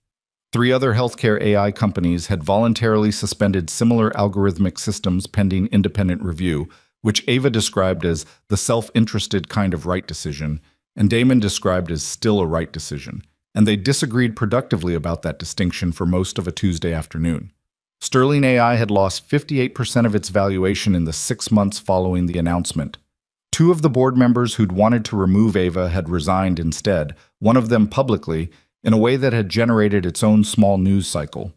3 other healthcare AI companies had voluntarily suspended similar algorithmic systems pending independent review, which Ava described as the self-interested kind of right decision, and Damon described as still a right decision, and they disagreed productively about that distinction for most of a Tuesday afternoon. Sterling AI had lost 58% of its valuation in the 6 months following the announcement. 2 of the board members who'd wanted to remove Ava had resigned instead, one of them publicly, in a way that had generated its own small news cycle.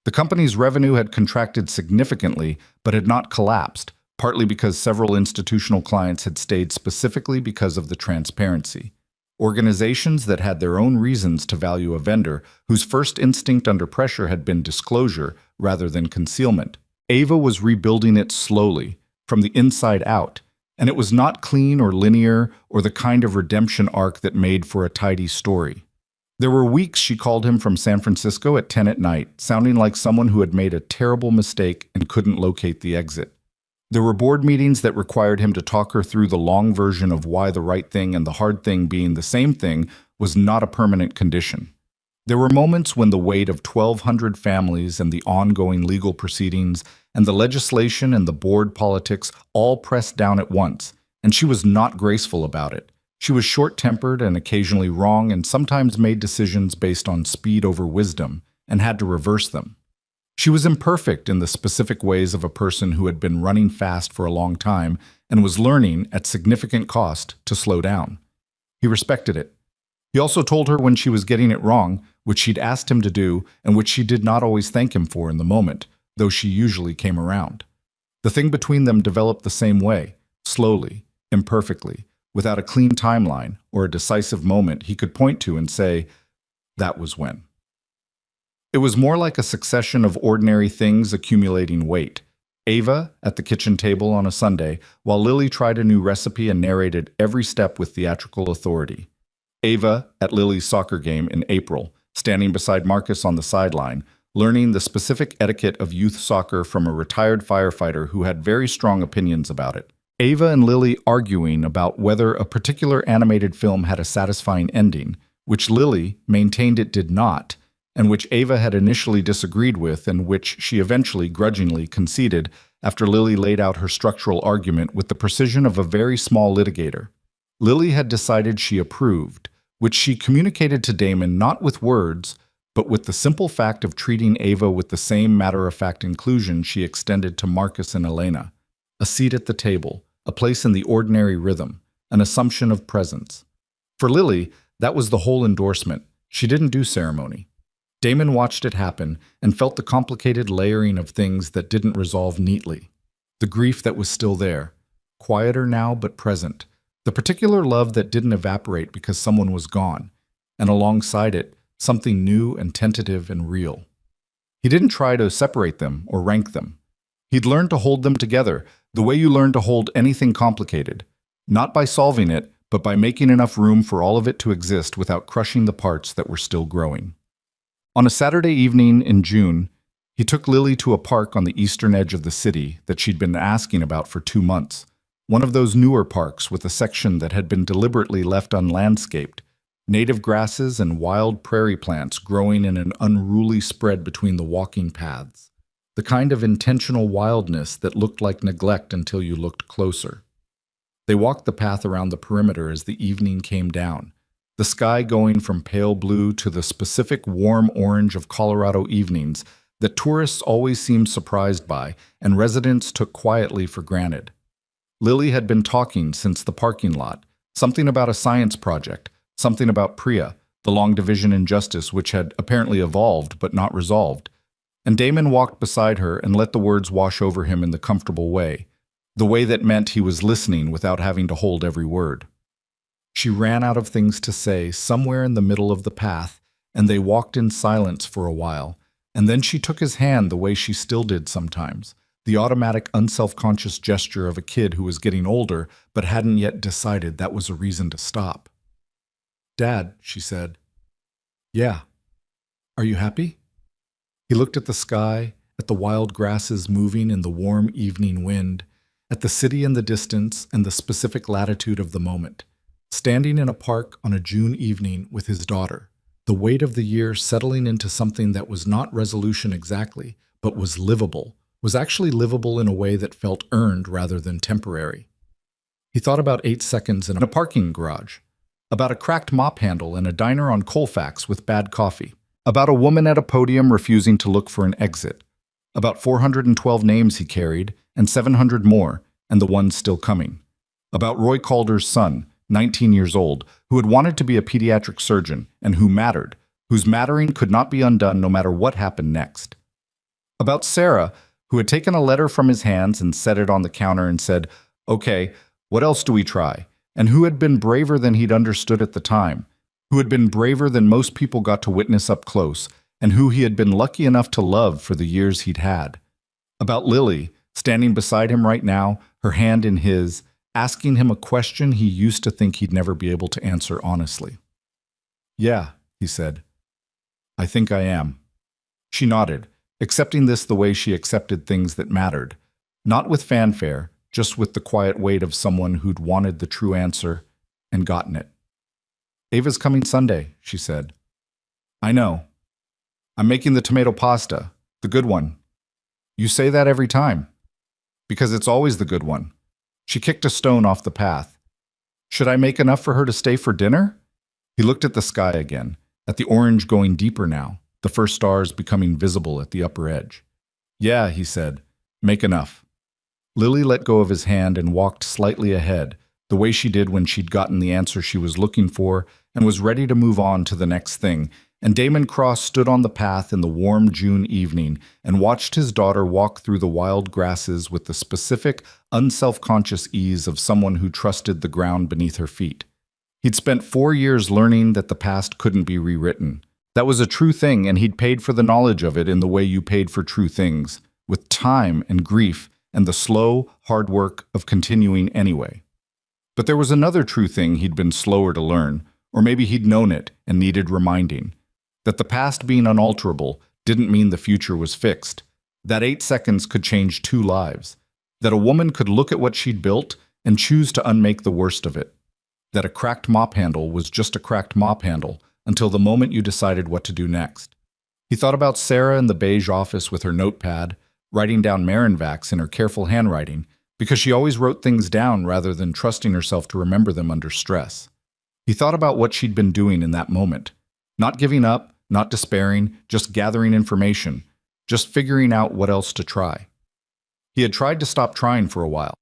The company's revenue had contracted significantly, but had not collapsed, partly because several institutional clients had stayed specifically because of the transparency. Organizations that had their own reasons to value a vendor whose first instinct under pressure had been disclosure rather than concealment. Ava was rebuilding it slowly, from the inside out, and it was not clean or linear or the kind of redemption arc that made for a tidy story. There were weeks she called him from San Francisco at 10 at night, sounding like someone who had made a terrible mistake and couldn't locate the exit. There were board meetings that required him to talk her through the long version of why the right thing and the hard thing being the same thing was not a permanent condition. There were moments when the weight of 1,200 families and the ongoing legal proceedings and the legislation and the board politics all pressed down at once, and she was not graceful about it. She was short-tempered and occasionally wrong and sometimes made decisions based on speed over wisdom and had to reverse them. She was imperfect in the specific ways of a person who had been running fast for a long time and was learning, at significant cost, to slow down. He respected it. He also told her when she was getting it wrong, which she'd asked him to do and which she did not always thank him for in the moment, though she usually came around. The thing between them developed the same way, slowly, imperfectly, without a clean timeline or a decisive moment he could point to and say, "That was when." It was more like a succession of ordinary things accumulating weight. Ava at the kitchen table on a Sunday, while Lily tried a new recipe and narrated every step with theatrical authority. Ava at Lily's soccer game in April, standing beside Marcus on the sideline, learning the specific etiquette of youth soccer from a retired firefighter who had very strong opinions about it. Ava and Lily arguing about whether a particular animated film had a satisfying ending, which Lily maintained it did not, and which Ava had initially disagreed with and which she eventually grudgingly conceded after Lily laid out her structural argument with the precision of a very small litigator. Lily had decided she approved, which she communicated to Damon not with words, but with the simple fact of treating Ava with the same matter-of-fact inclusion she extended to Marcus and Elena. A seat at the table, a place in the ordinary rhythm, an assumption of presence. For Lily, that was the whole endorsement. She didn't do ceremony. Damon watched it happen and felt the complicated layering of things that didn't resolve neatly. The grief that was still there, quieter now but present. The particular love that didn't evaporate because someone was gone, and alongside it, something new and tentative and real. He didn't try to separate them or rank them. He'd learned to hold them together, the way you learn to hold anything complicated, not by solving it, but by making enough room for all of it to exist without crushing the parts that were still growing. On a Saturday evening in June, he took Lily to a park on the eastern edge of the city that she'd been asking about for 2 months, one of those newer parks with a section that had been deliberately left unlandscaped, native grasses and wild prairie plants growing in an unruly spread between the walking paths, the kind of intentional wildness that looked like neglect until you looked closer. They walked the path around the perimeter as the evening came down, the sky going from pale blue to the specific warm orange of Colorado evenings that tourists always seemed surprised by and residents took quietly for granted. Lily had been talking since the parking lot, something about a science project, something about Priya, the long division injustice which had apparently evolved but not resolved. And Damon walked beside her and let the words wash over him in the comfortable way, the way that meant he was listening without having to hold every word. She ran out of things to say somewhere in the middle of the path, and they walked in silence for a while, and then she took his hand the way she still did sometimes, the automatic unself-conscious gesture of a kid who was getting older but hadn't yet decided that was a reason to stop. "Dad," she said. "Yeah. Are you happy?" He looked at the sky, at the wild grasses moving in the warm evening wind, at the city in the distance and the specific latitude of the moment. Standing in a park on a June evening with his daughter, the weight of the year settling into something that was not resolution exactly, but was livable, was actually livable in a way that felt earned rather than temporary. He thought about 8 seconds in a parking garage, about a cracked mop handle in a diner on Colfax with bad coffee, about a woman at a podium refusing to look for an exit, about 412 names he carried and 700 more, and the ones still coming, about Roy Calder's son, 19 years old, who had wanted to be a pediatric surgeon and who mattered, whose mattering could not be undone no matter what happened next. About Sarah, who had taken a letter from his hands and set it on the counter and said, "Okay, what else do we try?" And who had been braver than he'd understood at the time, who had been braver than most people got to witness up close, and who he had been lucky enough to love for the years he'd had. About Lily, standing beside him right now, her hand in his, asking him a question he used to think he'd never be able to answer honestly. "Yeah," he said. "I think I am." She nodded, accepting this the way she accepted things that mattered, not with fanfare, just with the quiet weight of someone who'd wanted the true answer and gotten it. "Ava's coming Sunday," she said. "I know. I'm making the tomato pasta, the good one." "You say that every time." "Because it's always the good one." She kicked a stone off the path. "Should I make enough for her to stay for dinner?" He looked at the sky again, at the orange going deeper now, the first stars becoming visible at the upper edge. "Yeah," he said, "make enough." Lily let go of his hand and walked slightly ahead, the way she did when she'd gotten the answer she was looking for and was ready to move on to the next thing, and Damon Cross stood on the path in the warm June evening and watched his daughter walk through the wild grasses with the specific, unself-conscious ease of someone who trusted the ground beneath her feet. He'd spent 4 years learning that the past couldn't be rewritten. That was a true thing, and he'd paid for the knowledge of it in the way you paid for true things, with time and grief and the slow, hard work of continuing anyway. But there was another true thing he'd been slower to learn, or maybe he'd known it and needed reminding. That the past being unalterable didn't mean the future was fixed. That 8 seconds could change 2 lives. That a woman could look at what she'd built and choose to unmake the worst of it. That a cracked mop handle was just a cracked mop handle until the moment you decided what to do next. He thought about Sarah in the beige office with her notepad, writing down Marinvax in her careful handwriting, because she always wrote things down rather than trusting herself to remember them under stress. He thought about what she'd been doing in that moment. Not giving up, not despairing, just gathering information, just figuring out what else to try. He had tried to stop trying for a while.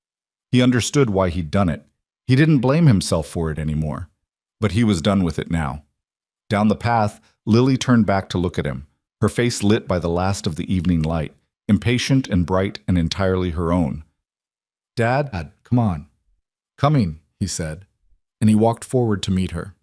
He understood why he'd done it. He didn't blame himself for it anymore. But he was done with it now. Down the path, Lily turned back to look at him, her face lit by the last of the evening light, impatient and bright and entirely her own. "Dad, come on." "Coming," he said, and he walked forward to meet her.